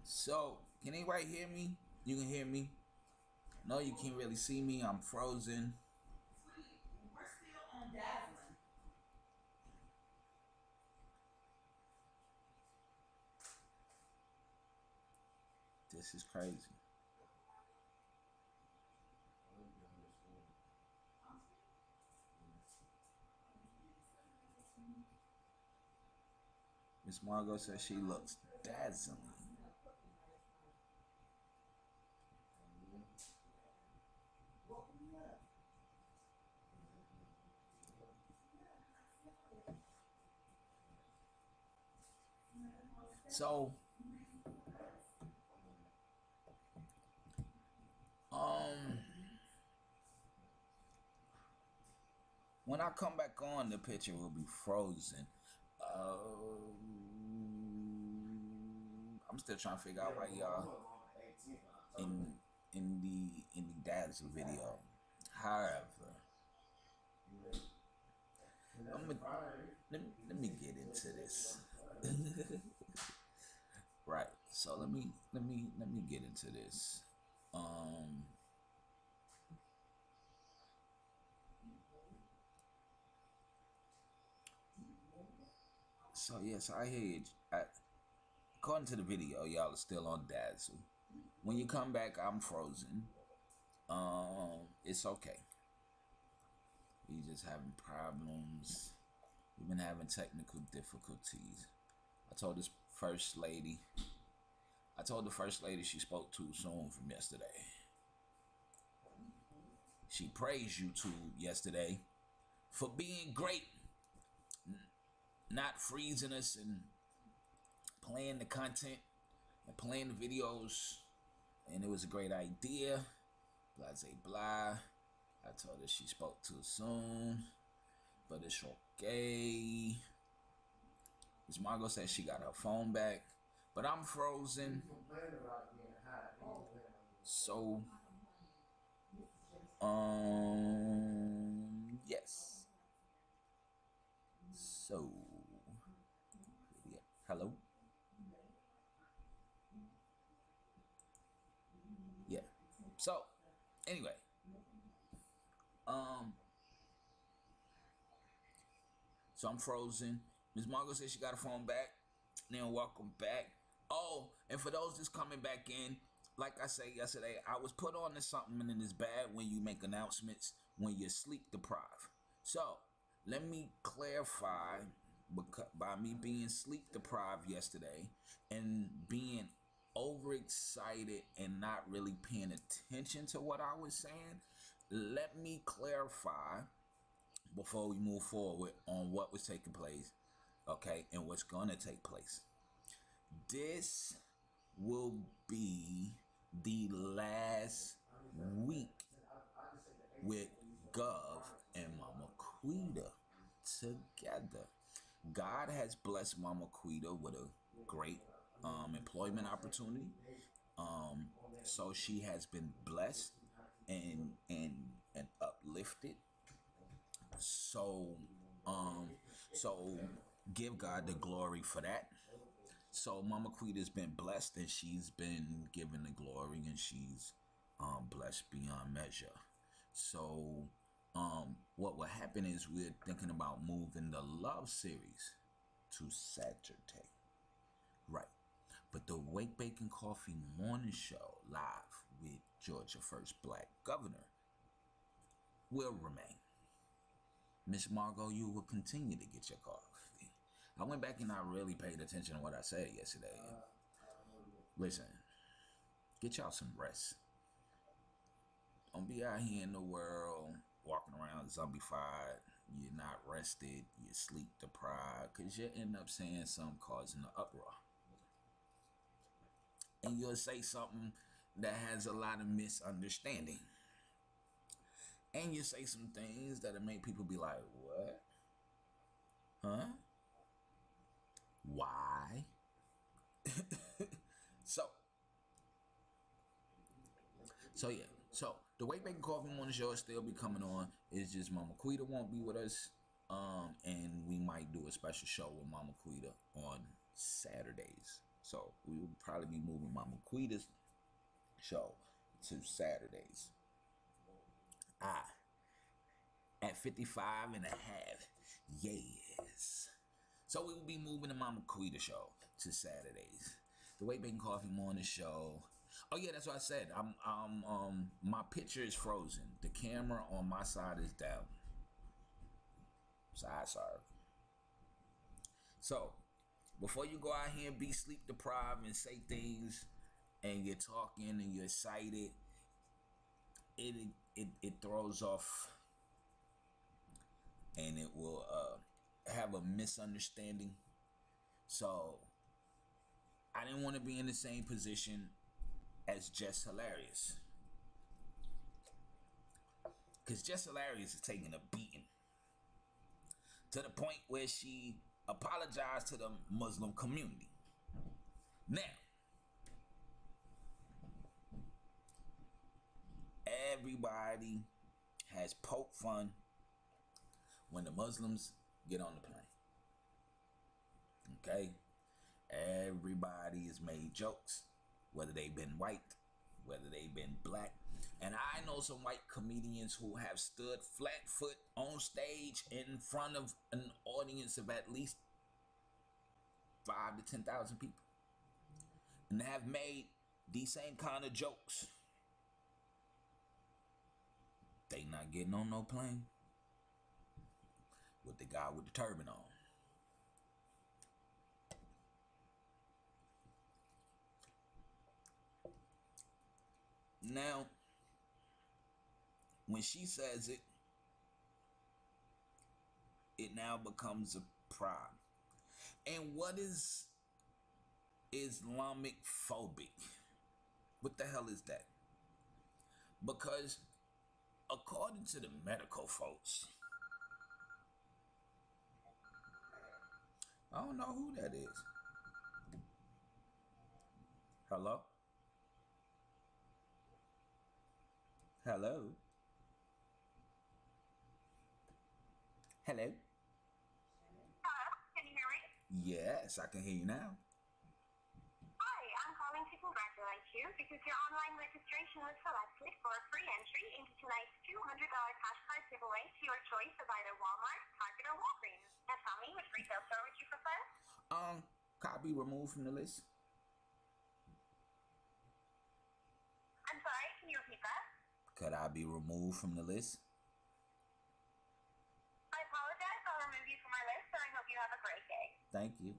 [SPEAKER 2] So, can anybody hear me? You can hear me? No, you can't really see me. I'm frozen.
[SPEAKER 15] We're still on dazzling.
[SPEAKER 2] This is crazy. Miss Margot says she looks dazzling. So, when I come back on, the picture will be frozen. I'm still trying to figure out why y'all in the Dazzle video. However, let me get into this. Right. So let me get into this. So yes, I hear you. according to the video, y'all are still on Dazzle. When you come back, I'm frozen. It's okay. We just having problems. We've been having technical difficulties. I told the first lady she spoke too soon from yesterday. She praised YouTube yesterday for being great, not freezing us and playing the content and playing the videos, and it was a great idea. Blah, blah, blah. I told her she spoke too soon, but it's okay. Miss Margot said she got her phone back, but I'm frozen. So, yes. So, yeah. Hello? Yeah. So, anyway. So I'm frozen. Ms. Margot said she got her phone back. Then welcome back. Oh, and for those that's coming back in, like I said yesterday, I was put on to something, and it's bad when you make announcements when you're sleep deprived. So let me clarify, by me being sleep deprived yesterday and being overexcited and not really paying attention to what I was saying, let me clarify before we move forward on what was taking place, okay, and what's gonna take place. This will be the last week with Gov and Mama Quita together. God has blessed Mama Quita with a great employment opportunity. So she has been blessed and uplifted. So give God the glory for that. So Mama Quita's been blessed, and she's been given the glory, and she's blessed beyond measure. So what will happen is we're thinking about moving the Love series to Saturday, right? But the Wake Bacon Coffee Morning Show live with Georgia First Black Governor will remain. Miss Margot, you will continue to get your coffee. I went back and I really paid attention to what I said yesterday. Listen, get y'all some rest. Don't be out here in the world walking around zombified. You're not rested. You're sleep deprived, because you end up saying something causing an uproar. And you'll say something that has a lot of misunderstanding. And you say some things that'll make people be like, what? Huh? Why? So yeah. So the Wake Bacon Coffee Morning Show will still be coming on. It's just Mama Quita won't be with us. And we might do a special show with Mama Quita on Saturdays. So we will probably be moving Mama Quita's show to Saturdays. At 55 and a half. Yes. So we will be moving the Mama Quita show to Saturdays. The Wake Bacon Coffee Morning Show. Oh yeah, that's what I said. My picture is frozen. The camera on my side is down. Sorry. So before you go out here and be sleep deprived and say things and you're talking and you're excited, it throws off, and it will have a misunderstanding. So I didn't want to be in the same position as Jess Halarious, because Jess Halarious is taking a beating to the point where she apologized to the Muslim community. Now, everybody has poke fun when the Muslims get on the plane. Okay? Everybody has made jokes, whether they've been white, whether they've been black. And I know some white comedians who have stood flat foot on stage in front of an audience of at least 5,000 to 10,000 people. and have made these same kind of jokes, they not getting on no plane with the guy with the turban on. Now, when she says it, it now becomes a problem. And what is Islamic phobic? What the hell is that? Because according to the medical folks, I don't know who that is. Hello? Hello? Hello?
[SPEAKER 16] Hello, can you hear me?
[SPEAKER 2] Yes, I can hear you now.
[SPEAKER 16] Hi, I'm calling to congratulate you because your online registration was selected for a free entry into tonight's $200 cash card giveaway to your choice of either Walmart, Target, or Walgreens. Now tell me, which retail store would you prefer?
[SPEAKER 2] Could I be removed from the list?
[SPEAKER 16] I'm sorry, can you repeat that?
[SPEAKER 2] Could I be removed from the list?
[SPEAKER 16] I apologize, I'll remove you from my list, and I hope you have a great day.
[SPEAKER 2] Thank you.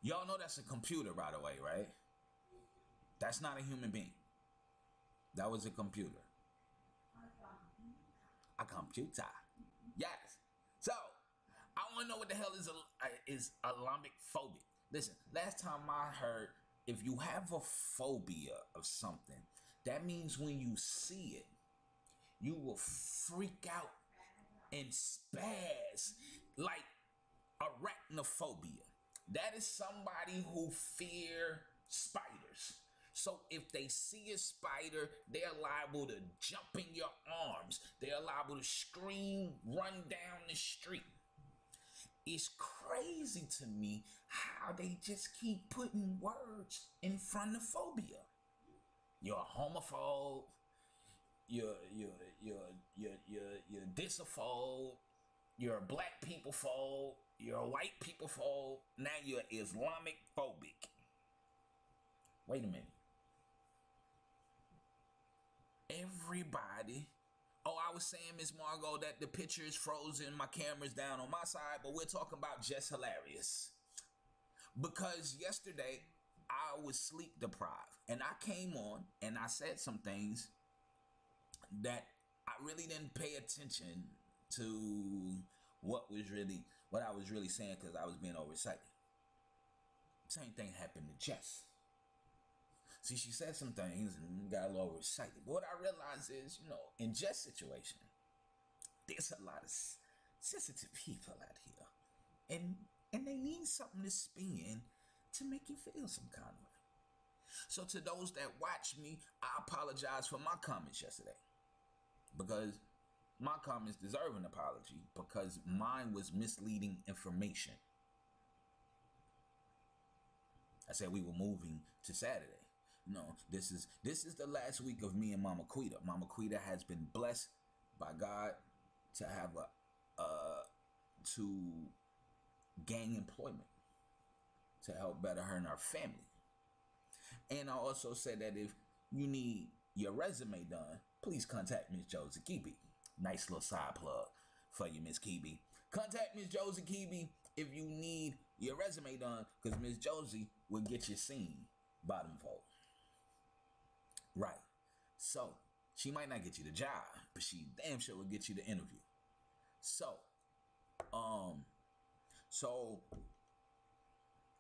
[SPEAKER 2] Y'all know that's a computer, by the way, right? That's not a human being. That was a computer. A computer. Yes. So, I want to know what the hell is Islamic phobic. Listen, last time I heard, if you have a phobia of something, that means when you see it, you will freak out and spaz like arachnophobia. That is somebody who fear spiders. So if they see a spider, they're liable to jump in your arms. They're liable to scream, run down the street. It's crazy to me how they just keep putting words in front of phobia. You're a homophobe. You're disaphobe. You're a black people phobe. You're a white people phobe. Now you're Islamic phobic. Wait a minute. Everybody. Oh, I was saying, Miss Margot, that the picture is frozen. My camera's down on my side, but we're talking about Jess Halarious. Because yesterday I was sleep deprived, and I came on and I said some things that I really didn't pay attention to what I was really saying because I was being overexcited. Same thing happened to Jess. See, she said some things and got a little excited. But what I realized is, in Jess' situation, there's a lot of sensitive people out here. And they need something to spin to make you feel some kind of way. So to those that watch me, I apologize for my comments yesterday. Because my comments deserve an apology because mine was misleading information. I said we were moving to Saturday. No, this is the last week of me and Mama Quita. Mama Quita has been blessed by God to have to gain employment to help better her and our family. And I also said that if you need your resume done, please contact Miss Josie Keeby. Nice little side plug for you, Miss Keeby. Contact Miss Josie Keeby if you need your resume done, because Miss Josie will get you seen bottom fold. Right. So, she might not get you the job, but she damn sure will get you the interview. So,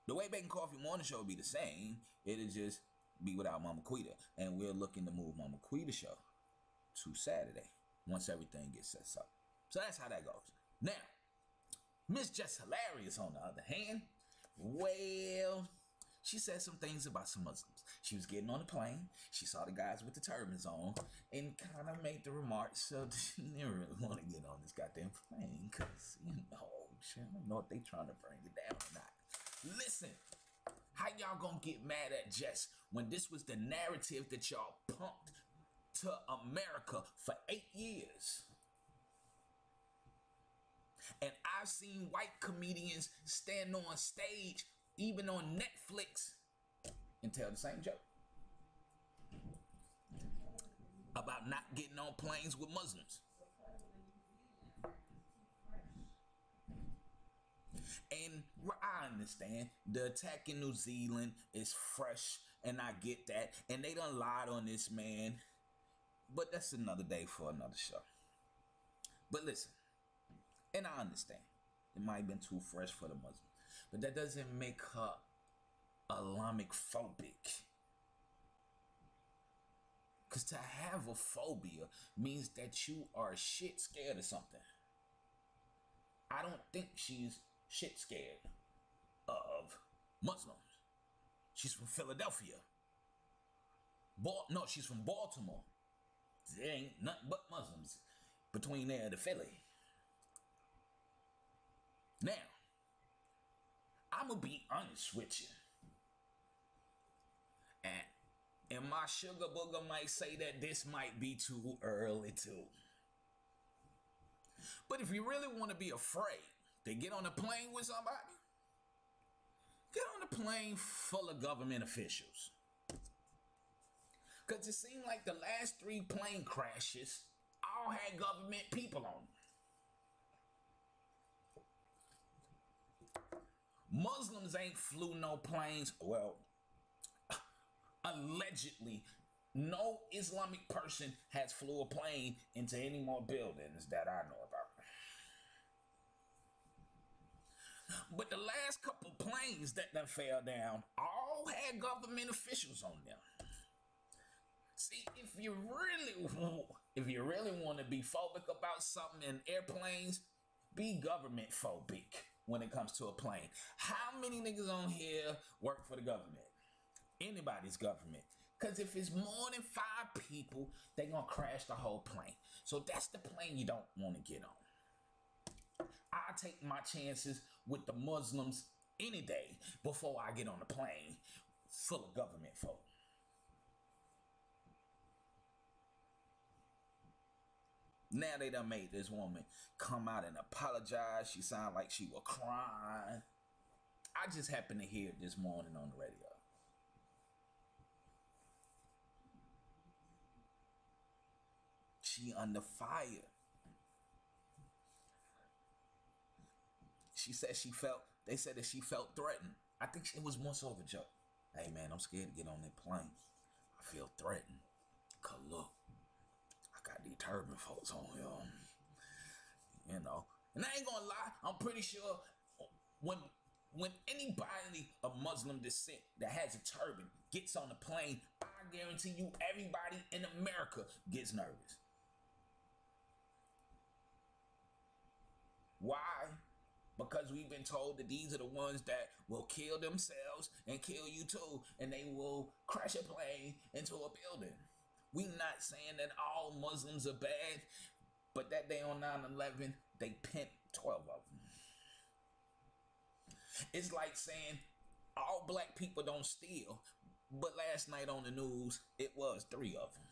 [SPEAKER 2] the Way Bacon Coffee Morning Show will be the same. It'll just be without Mama Quita. And we're looking to move Mama Quita show to Saturday once everything gets set up. So that's how that goes. Now, Miss Jess Halarious, on the other hand, well, she said some things about some Muslims. She was getting on the plane. She saw the guys with the turbans on and kind of made the remarks. So she didn't really want to get on this goddamn plane because, shit, I don't know if they trying to bring it down or not. Listen, how y'all gonna get mad at Jess when this was the narrative that y'all pumped to America for 8 years? And I've seen white comedians stand on stage, even on Netflix, and tell the same joke about not getting on planes with Muslims. And I understand the attack in New Zealand is fresh, and I get that. And they done lied on this man. But that's another day for another show. But listen, and I understand. It might have been too fresh for the Muslim. But that doesn't make her Islamic phobic. Because to have a phobia means that you are shit scared of something. I don't think she's shit scared of Muslims. She's from Philadelphia. No, she's from Baltimore. There ain't nothing but Muslims between there and the Philly. Now, I'm going to be honest with you. And my sugar booger might say that this might be too early too. But if you really want to be afraid to get on a plane with somebody, get on a plane full of government officials. Because it seemed like the last 3 plane crashes all had government people on them. Muslims ain't flew no planes. Well, allegedly, no Islamic person has flew a plane into any more buildings that I know about. But the last couple planes that done fell down all had government officials on them. See, if you really want to be phobic about something in airplanes, be government phobic when it comes to a plane. How many niggas on here work for the government? Anybody's government. Because if it's more than 5 people, they're going to crash the whole plane. So that's the plane you don't want to get on. I take my chances with the Muslims any day before I get on a plane full of government folk. Now they done made this woman come out and apologize. She sounded like she was crying. I just happened to hear it this morning on the radio. She under fire. She said they said that she felt threatened. I think it was more so of a joke. Hey man, I'm scared to get on that plane. I feel threatened. Cause look, I got these turban folks on here. You know. And I ain't gonna lie, I'm pretty sure when anybody of Muslim descent that has a turban gets on the plane, I guarantee you everybody in America gets nervous. Why? Because we've been told that these are the ones that will kill themselves and kill you too, and they will crash a plane into a building. We not saying that all Muslims are bad, but that day on 9/11, they pent 12 of them. It's like saying all black people don't steal, but last night on the news, it was 3 of them.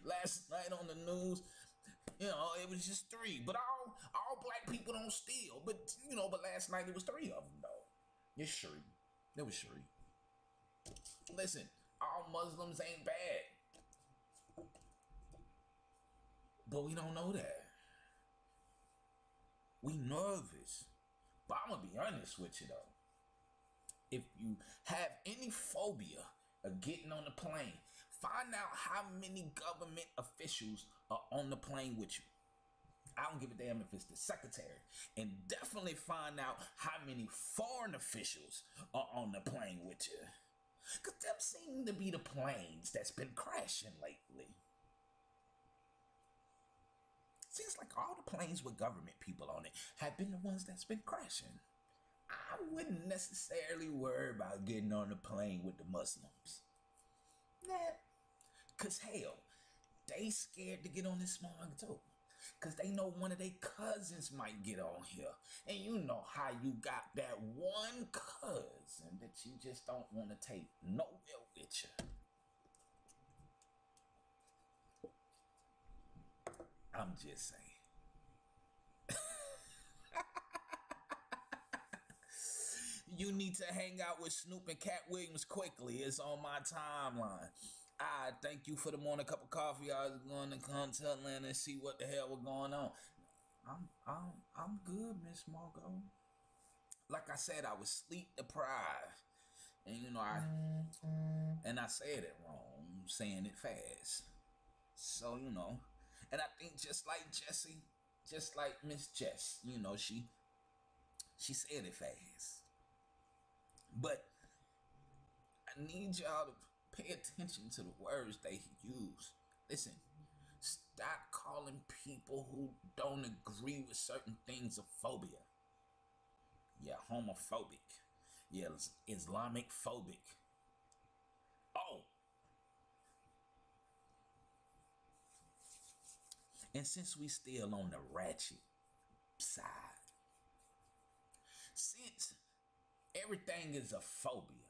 [SPEAKER 2] Last night on the news, you know, it was just 3. But all black people don't steal. But you know, but last night it was 3 of them though. It's true. It was true. Listen, all Muslims ain't bad. But we don't know that. We nervous. But I'm gonna be honest with you though. If you have any phobia of getting on the plane, find out how many government officials are on the plane with you. I don't give a damn if it's the secretary. And definitely find out how many foreign officials are on the plane with you. Because them seem to be the planes that's been crashing lately. Seems like all the planes with government people on it have been the ones that's been crashing. I wouldn't necessarily worry about getting on the plane with the Muslims. Nah. Cause hell, they scared to get on this smog too. Cause they know one of their cousins might get on here. And you know how you got that one cousin that that you just don't want to take nowhere with you. I'm just saying. You need to hang out with Snoop and Cat Williams quickly. It's on my timeline. I thank you for the morning cup of coffee. I was going to come to Atlanta and see what the hell was going on. I'm good, Miss Margot. Like I said, I was sleep deprived. And you know, I said it wrong, saying it fast. So, you know, and I think just like Jessie, just like Miss Jess, you know, she said it fast. But I need y'all to pay attention to the words they use. Listen, stop calling people who don't agree with certain things a phobia. Yeah, homophobic. Yeah, Islamic phobic. Oh. And since we still on the Ratchet side, since everything is a phobia,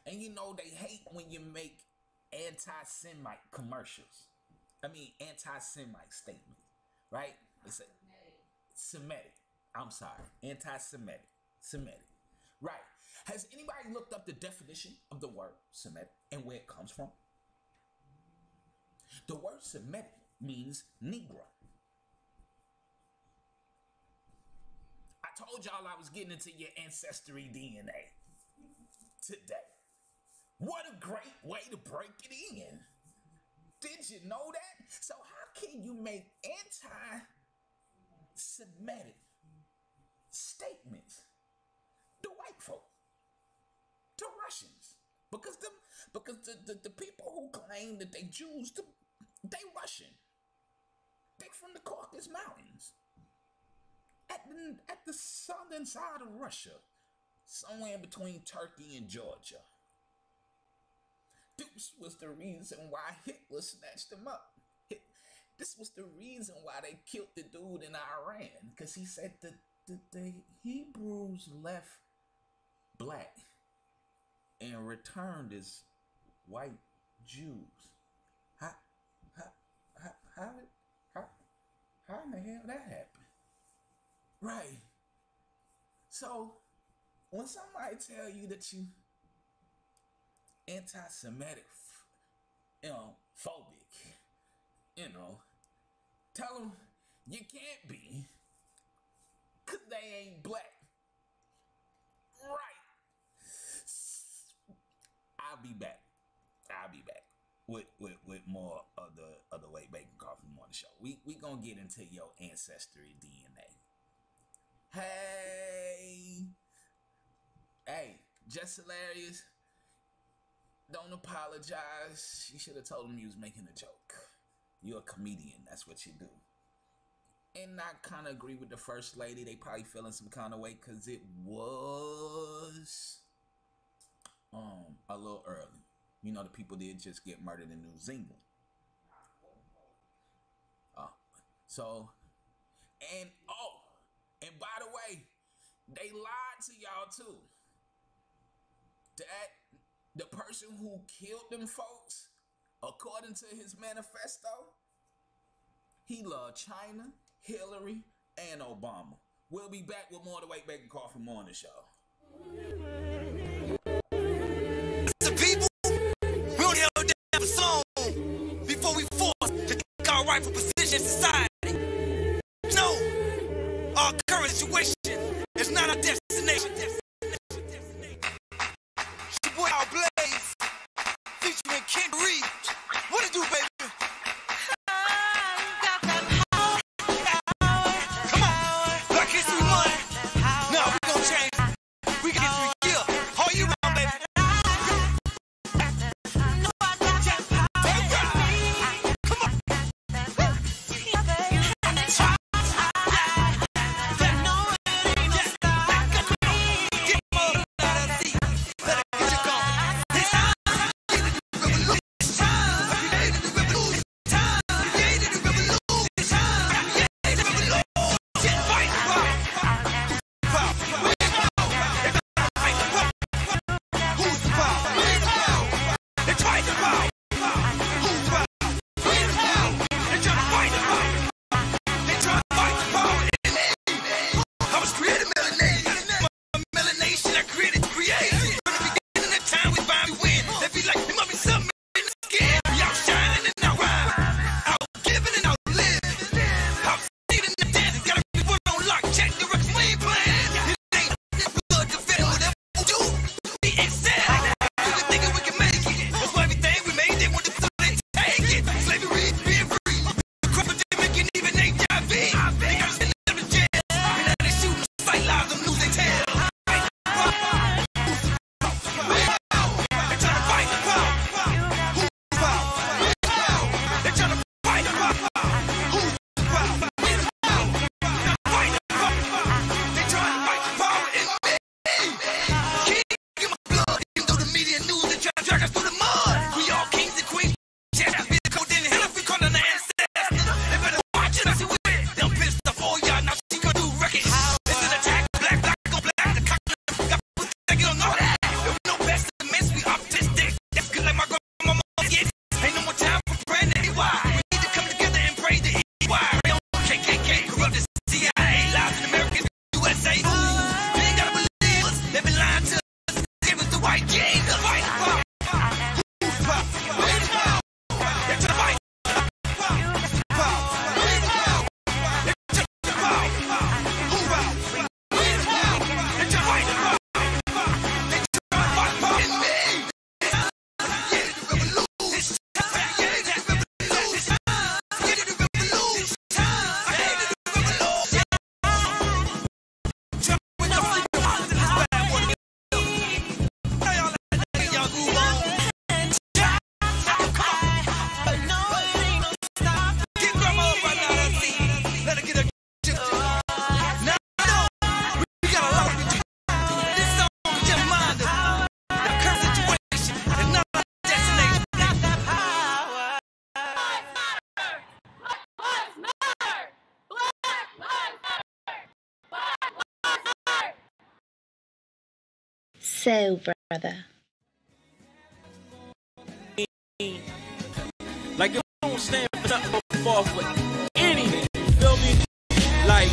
[SPEAKER 2] and you know they hate when you make anti-Semite commercials. I mean anti-Semite statements, right? It's a Semitic. I'm sorry, anti-Semitic. Semitic. Right. Has anybody looked up the definition of the word Semitic and where it comes from? The word Semitic means Negro. I told y'all I was getting into your Ancestry DNA today. What a great way to break it in. Did you know that? So how can you make anti-Semitic statements to white folk, to Russians? Because the people who claim that they Jews, they Russian. They from the Caucasus Mountains. At the southern side of Russia, somewhere in between Turkey and Georgia. This was the reason why Hitler snatched them up. This was the reason why they killed the dude in Iran, because he said that the Hebrews left black and returned as white Jews. How in the hell that happened? Right. So when somebody tell you that you anti-Semitic, phobic, tell them you can't be, cause they ain't black. Right. I'll be back with more of the Late Bacon Coffee Morning Show. We gonna get into your Ancestry DNA. Hey, Jess Halarious, don't apologize. She should have told him you was making a joke. You're a comedian, that's what you do. And I kind of agree with the First Lady. They probably feeling some kind of way because it was a little early. You know, the people did just get murdered in New Zealand. And by the way, they lied to y'all too. That the person who killed them folks, according to his manifesto, he loved China, Hillary, and Obama. We'll be back with more of the Wake Bacon Coffee Morning Show.
[SPEAKER 17] The people, we only held down for song before we forced to take our rightful position in society. No, our current situation is not our destination. It's your boy Our Blaze, featuring Ken Reed. What it do, baby?
[SPEAKER 13] So, brother.
[SPEAKER 14] Like, if I don't stand for nothing off with anything, you feel me? Like,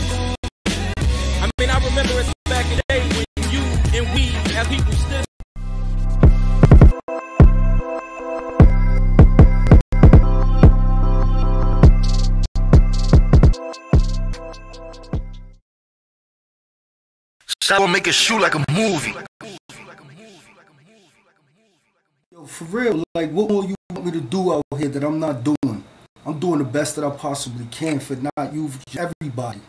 [SPEAKER 14] I mean, I remember it back in the day when you and we as people stood.
[SPEAKER 5] I will make a shoe like a movie.
[SPEAKER 18] Yo, for real, like, what more you want me to do out here that I'm not doing? I'm doing the best that I possibly can for not you, for everybody.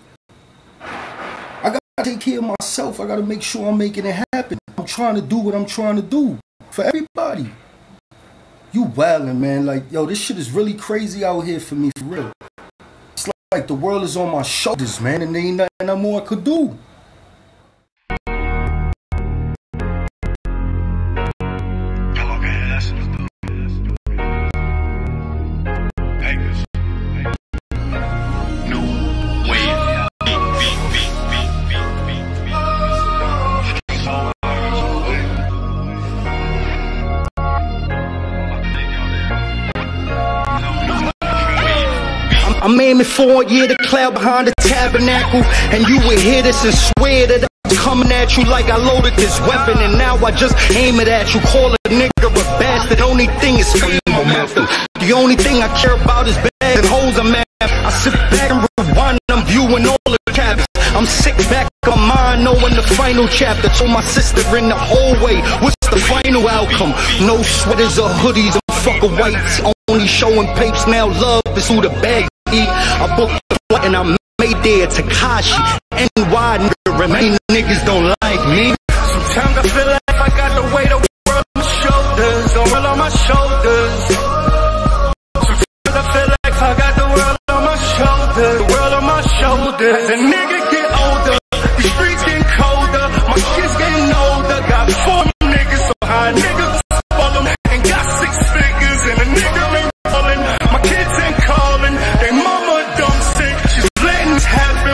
[SPEAKER 18] I gotta take care of myself. I gotta make sure I'm making it happen. I'm trying to do what I'm trying to do for everybody. You wildin', man. Like, yo, this shit is really crazy out here for me, for real. It's like the world is on my shoulders, man, and there ain't nothing more I could do. I'm aiming for it, yeah, the cloud behind the tabernacle. And you would hear this and swear that I'm coming at you like I loaded this weapon. And now I just aim it at you, call a nigga a bastard. Only thing is momentum. The only thing I care about is bags and hoes I'm at. I sit back and rewind, I'm viewing all the caps. I'm sick back of mind, knowing the final chapter. Told my sister in the hallway, what's the final outcome? No sweaters or hoodies, I'm fucking whites. Only showing papes now, love is who the bag. I booked the flight and I made there Takashi. NY nigga, remain niggas don't like me.
[SPEAKER 9] Sometimes I feel like I got the weight of the world on my shoulders, the world on my shoulders. Sometimes I feel like I got the world on my shoulders, the world on my shoulders. As a nigga get older, the streets getting colder, my kids getting older. Got 4 niggas, so high niggas spoil them, and got 6 figures, and a nigga ain't calling. My kids ain't calling.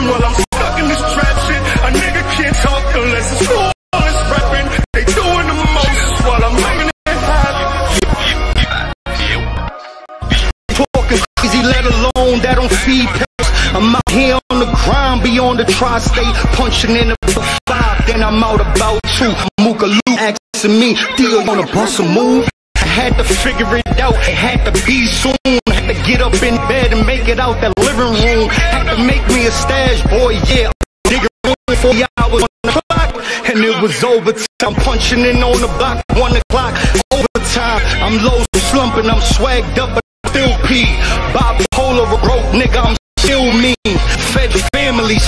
[SPEAKER 9] While I'm stuck in this trap shit, a nigga can't talk unless it's flawless rapping. They doing the most while I'm making it happen.
[SPEAKER 18] Talking crazy, let alone that don't feed pills. I'm out here on the grind, beyond the tri-state, punching in about 5, then I'm out about 2. Mooka Lou asking me, do you wanna bust a move? I had to figure it out, it had to be soon. Had to get up in bed and make it out that living room. Had to make me a stash, boy, yeah. Nigga, 4 hours on the clock, and it was overtime. Punching in on the block, 1 o'clock, overtime. I'm low slumping, I'm swagged up, but I still pee. Bipolar, a broke nigga, I'm still mean. Fed families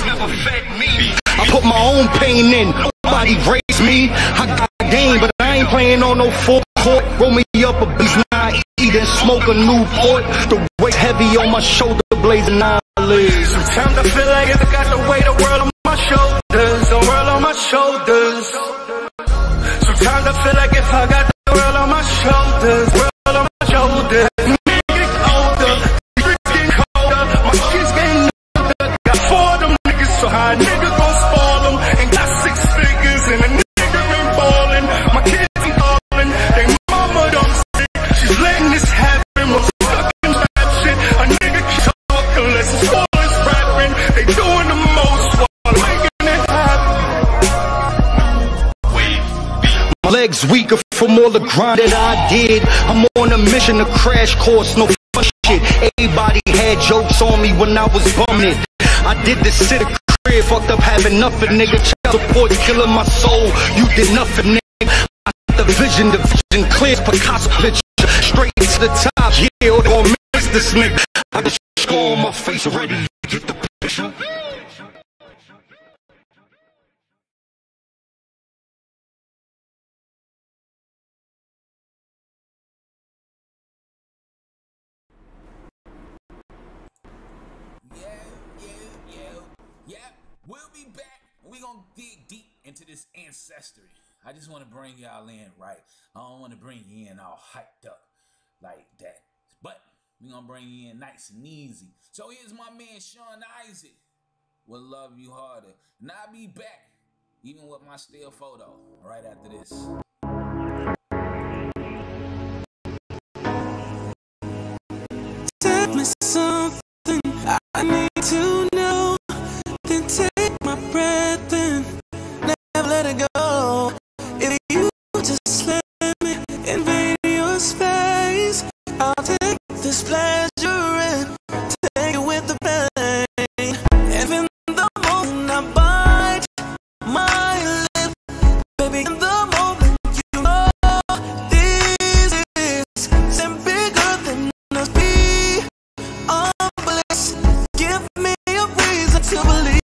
[SPEAKER 18] never fed me. I put my own pain in, nobody raised me. I got a game, but I ain't playing on no full court. Roll me up a beast, now I eat and smoke a Newport. The weight heavy on my shoulder, blazing eyelids.
[SPEAKER 9] Sometimes I feel like I got the weight of the world on my shoulders, the world on my shoulders. Sometimes I feel like if I got the world on my shoulders, world on my shoulders. Niggas older, the streets getting colder, my kids getting older. Got 4 of them niggas, so how a nigga gon' spoil them? And got 6 figures, and a nigga ain't ballin'. My kids ain't ballin', they mama don't sick. She's letting this happen, I'm stuck in that shit. A nigga can't talk unless it's flawless rapping. They doing the most while I'm making it happen.
[SPEAKER 18] My legs weaker from all the grind that I did. I'm on a mission to crash course, no fun shit. Everybody had jokes on me when I was bumming it. I did this shit at crib, fucked up having nothing, nigga. Child support killing my soul. You did nothing, nigga. I got the vision clears Picasso picture. Straight to the top, yeah, or they gon' miss this nigga. I got score on my face, ready to get the picture.
[SPEAKER 2] We'll be back, and we're gonna dig deep into this ancestry. I just want to bring y'all in right. I don't want to bring you in all hyped up like that, but we're gonna bring you in nice and easy. So here's my man Sean Isaac. Will love you harder, and I'll be back even with my still photo, right after this.
[SPEAKER 19] Tell me something I need to know. Then take my breath and never let it go. If you just let me invade your space, I'll take this pleasure and take it with the pain. And in the moment I bite my lip, baby, in the moment you know this is something bigger than us. Be bliss, give me a reason to believe.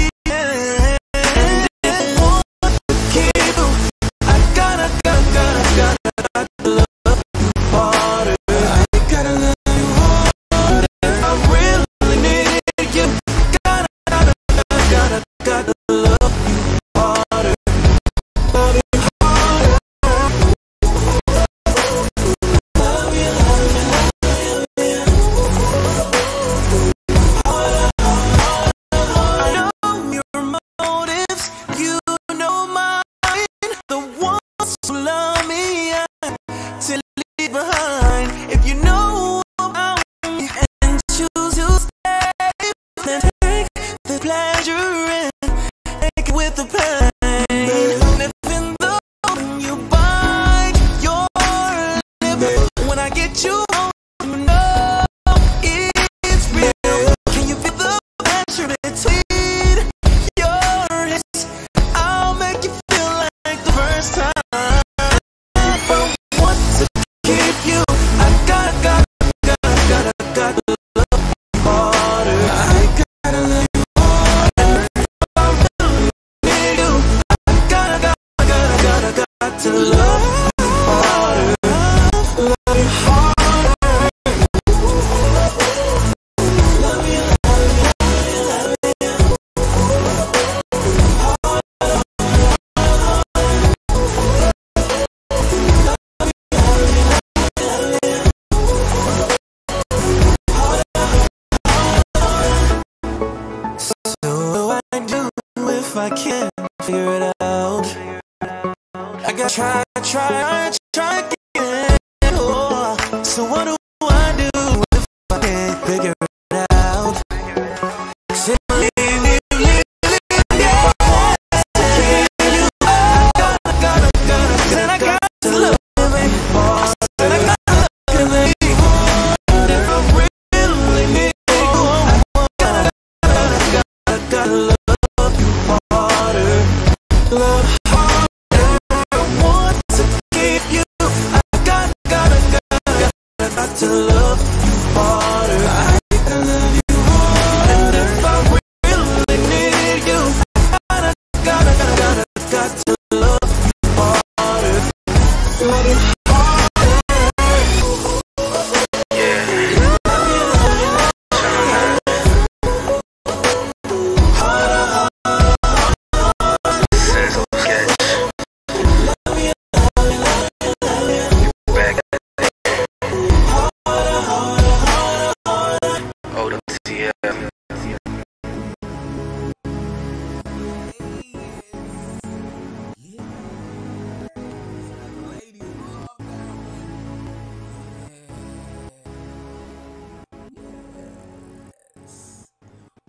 [SPEAKER 19] I can't figure it out. I gotta try again. Oh, so what do I do if I can't figure it out? To love you harder, I love you more. And if I really need you, got to love you harder. Love you harder. Yeah. Sizzle sketch. Back.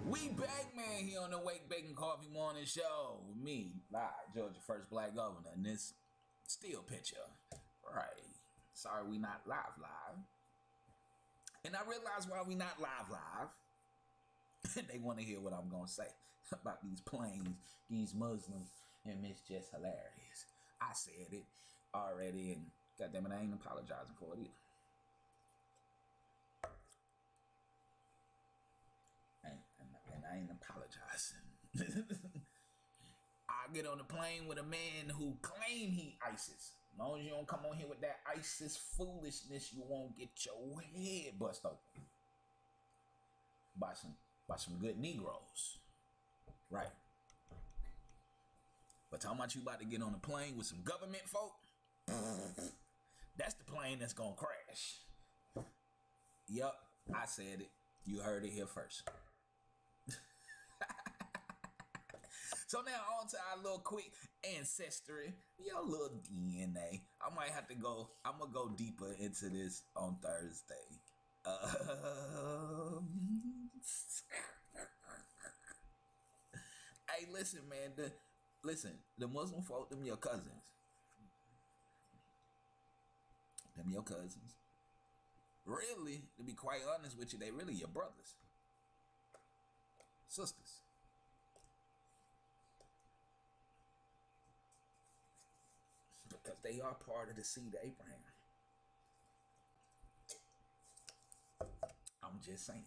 [SPEAKER 2] We back, man, here on the Wake Bacon Coffee Morning Show with me, live, Georgia first black governor, and this still picture. Right. Sorry we not live. And I realize why we not live. They want to hear what I'm going to say about these planes, these Muslims, and Miss Jess Halarious. I said it already, and goddammit, I ain't apologizing for it either. And I ain't apologizing. I get on the plane with a man who claim he ISIS. As long as you don't come on here with that ISIS foolishness, you won't get your head bust open by some good Negroes. Right. But talking about you about to get on a plane with some government folk, that's the plane that's gonna crash. Yup, I said it. You heard it here first. So now on to our little quick ancestry, your little DNA. I'm gonna go deeper into this on Thursday. Hey, listen, man. The Muslim folk, them your cousins. Them your cousins. Really, to be quite honest with you, they really your brothers. Sisters. Because they are part of the seed of Abraham. I'm just saying.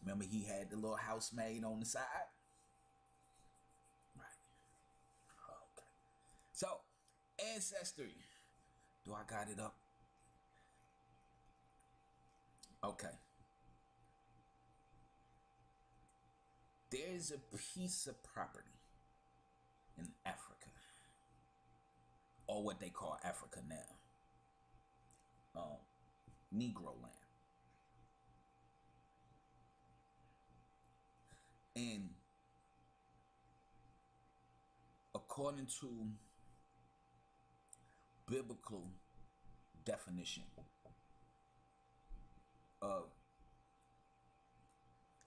[SPEAKER 2] Remember he had the little housemaid on the side? Right. Okay. So, ancestry. Do I got it up? Okay. There's a piece of property in Africa, or what they call Africa now, Negro land. And according to biblical definition of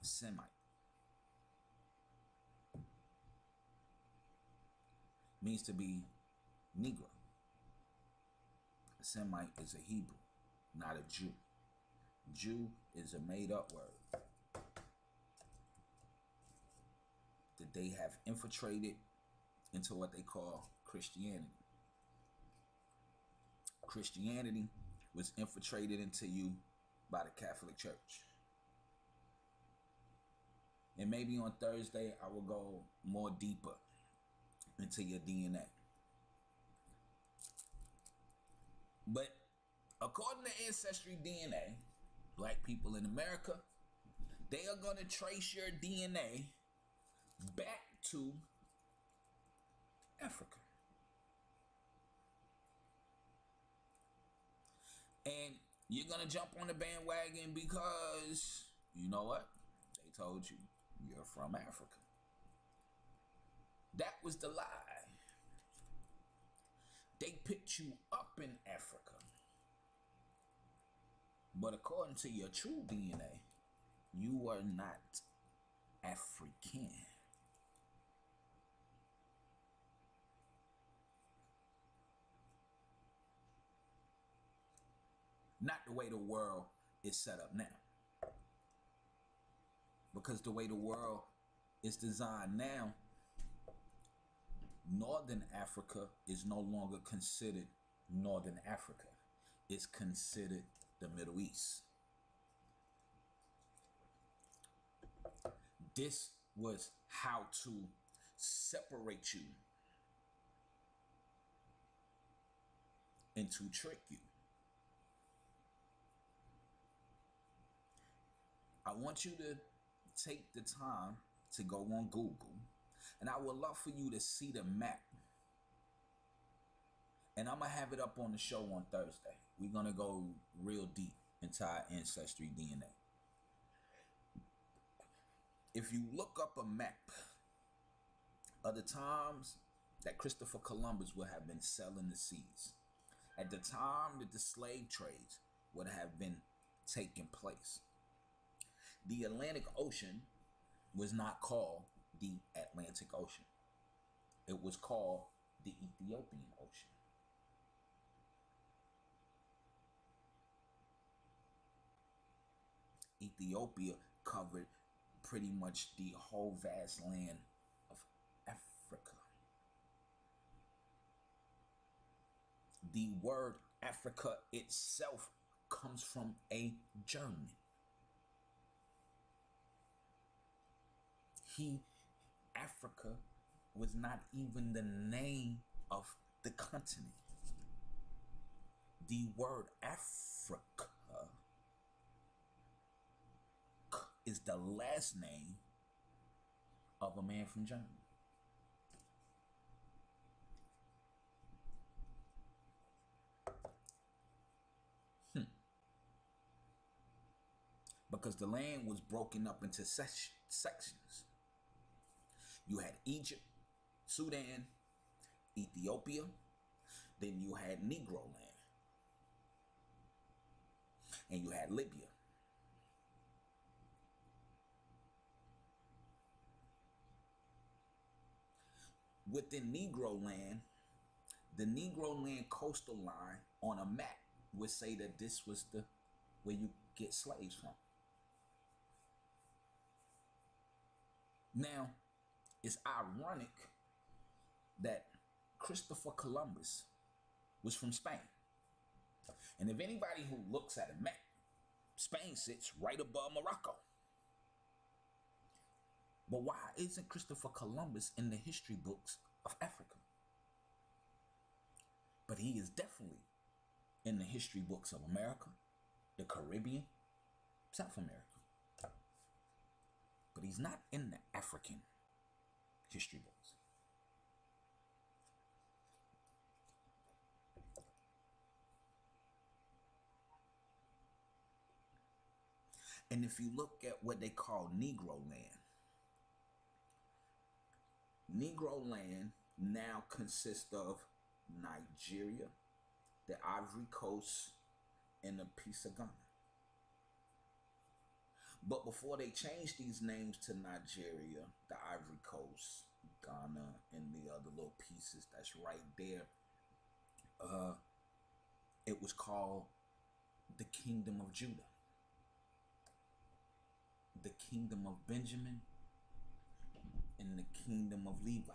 [SPEAKER 2] Semite, means to be Negro. A Semite is a Hebrew, not a Jew. Jew is a made-up word that they have infiltrated into what they call Christianity. Christianity was infiltrated into you by the Catholic Church. And maybe on Thursday I will go more deeper into your DNA. But according to Ancestry DNA, black people in America, they are going to trace your DNA back to Africa. And you're going to jump on the bandwagon because, you know what? They told you you're from Africa. That was the lie. They picked you up in Africa. But according to your true DNA, you are not African. Not the way the world is set up now. Because the way the world is designed now, Northern Africa is no longer considered Northern Africa. It's considered the Middle East. This was how to separate you and to trick you. I want you to take the time to go on Google, and I would love for you to see the map. And I'm going to have it up on the show on Thursday. We're going to go real deep into our ancestry DNA. If you look up a map of the times that Christopher Columbus would have been selling the seas, at the time that the slave trades would have been taking place, the Atlantic Ocean was not called the Atlantic Ocean. It was called the Ethiopian Ocean. Ethiopia covered pretty much the whole vast land of Africa. The word Africa itself comes from a German. Africa was not even the name of the continent. The word Africa is the last name of a man from Germany. Because the land was broken up into sections. You had Egypt, Sudan, Ethiopia, then you had Negro land, and you had Libya. Within Negro land, the Negro land coastal line on a map would say that this was the where you get slaves from. Now, it's ironic that Christopher Columbus was from Spain. And if anybody who looks at a map, Spain sits right above Morocco. But why isn't Christopher Columbus in the history books of Africa? But he is definitely in the history books of America, the Caribbean, South America. But he's not in the African history books. And if you look at what they call Negro land now consists of Nigeria, the Ivory Coast, and a piece of Ghana. But before they changed these names to Nigeria, the Ivory Coast, Ghana, and the other little pieces that's right there, it was called the Kingdom of Judah, the Kingdom of Benjamin, and the Kingdom of Levi.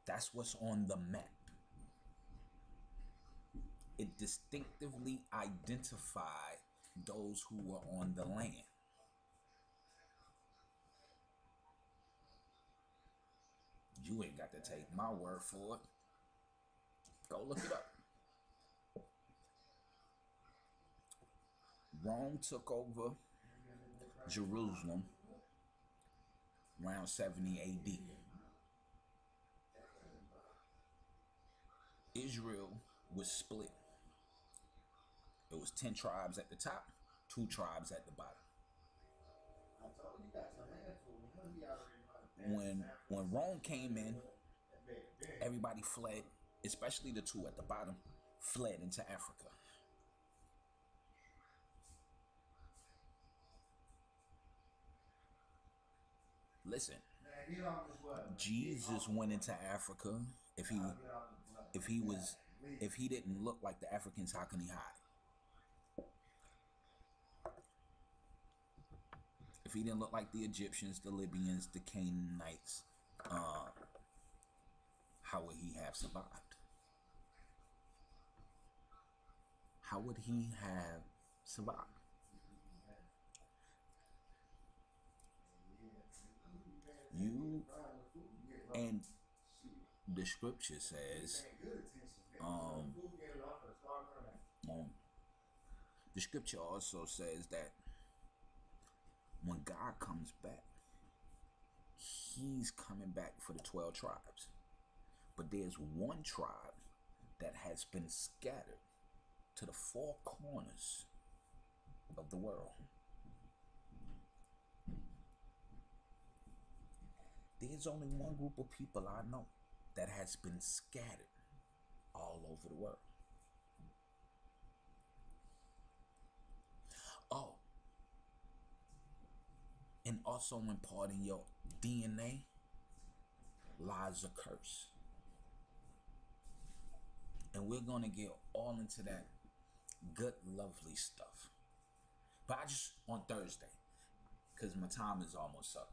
[SPEAKER 2] That's what's on the map. It distinctively identified those who were on the land. You ain't got to take my word for it. Go look it up. Rome took over Jerusalem around 70 AD. Israel was split. It was 10 tribes at the top, 2 tribes at the bottom. When Rome came in, everybody fled, especially the 2 at the bottom, fled into Africa. Listen, Jesus went into Africa. If he didn't look like the Africans, how can he hide? If he didn't look like the Egyptians, the Libyans, the Canaanites, how would he have survived? How would he have survived? And the scripture says, the scripture also says that when God comes back, he's coming back for the 12 tribes. But there's one tribe that has been scattered to the 4 corners of the world. There's only one group of people I know that has been scattered all over the world. Oh, and also imparting your DNA lies a curse. And we're going to get all into that good, lovely stuff. But I just, on Thursday, because my time is almost up.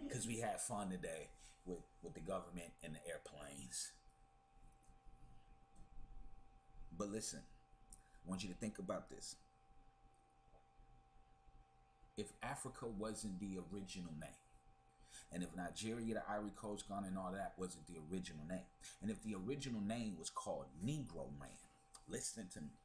[SPEAKER 2] Because we had fun today with the government and the airplanes. But listen, I want you to think about this. If Africa wasn't the original name, and if Nigeria, the Ivory Coast, Ghana, and all that wasn't the original name, and if the original name was called Negro land, listen to me.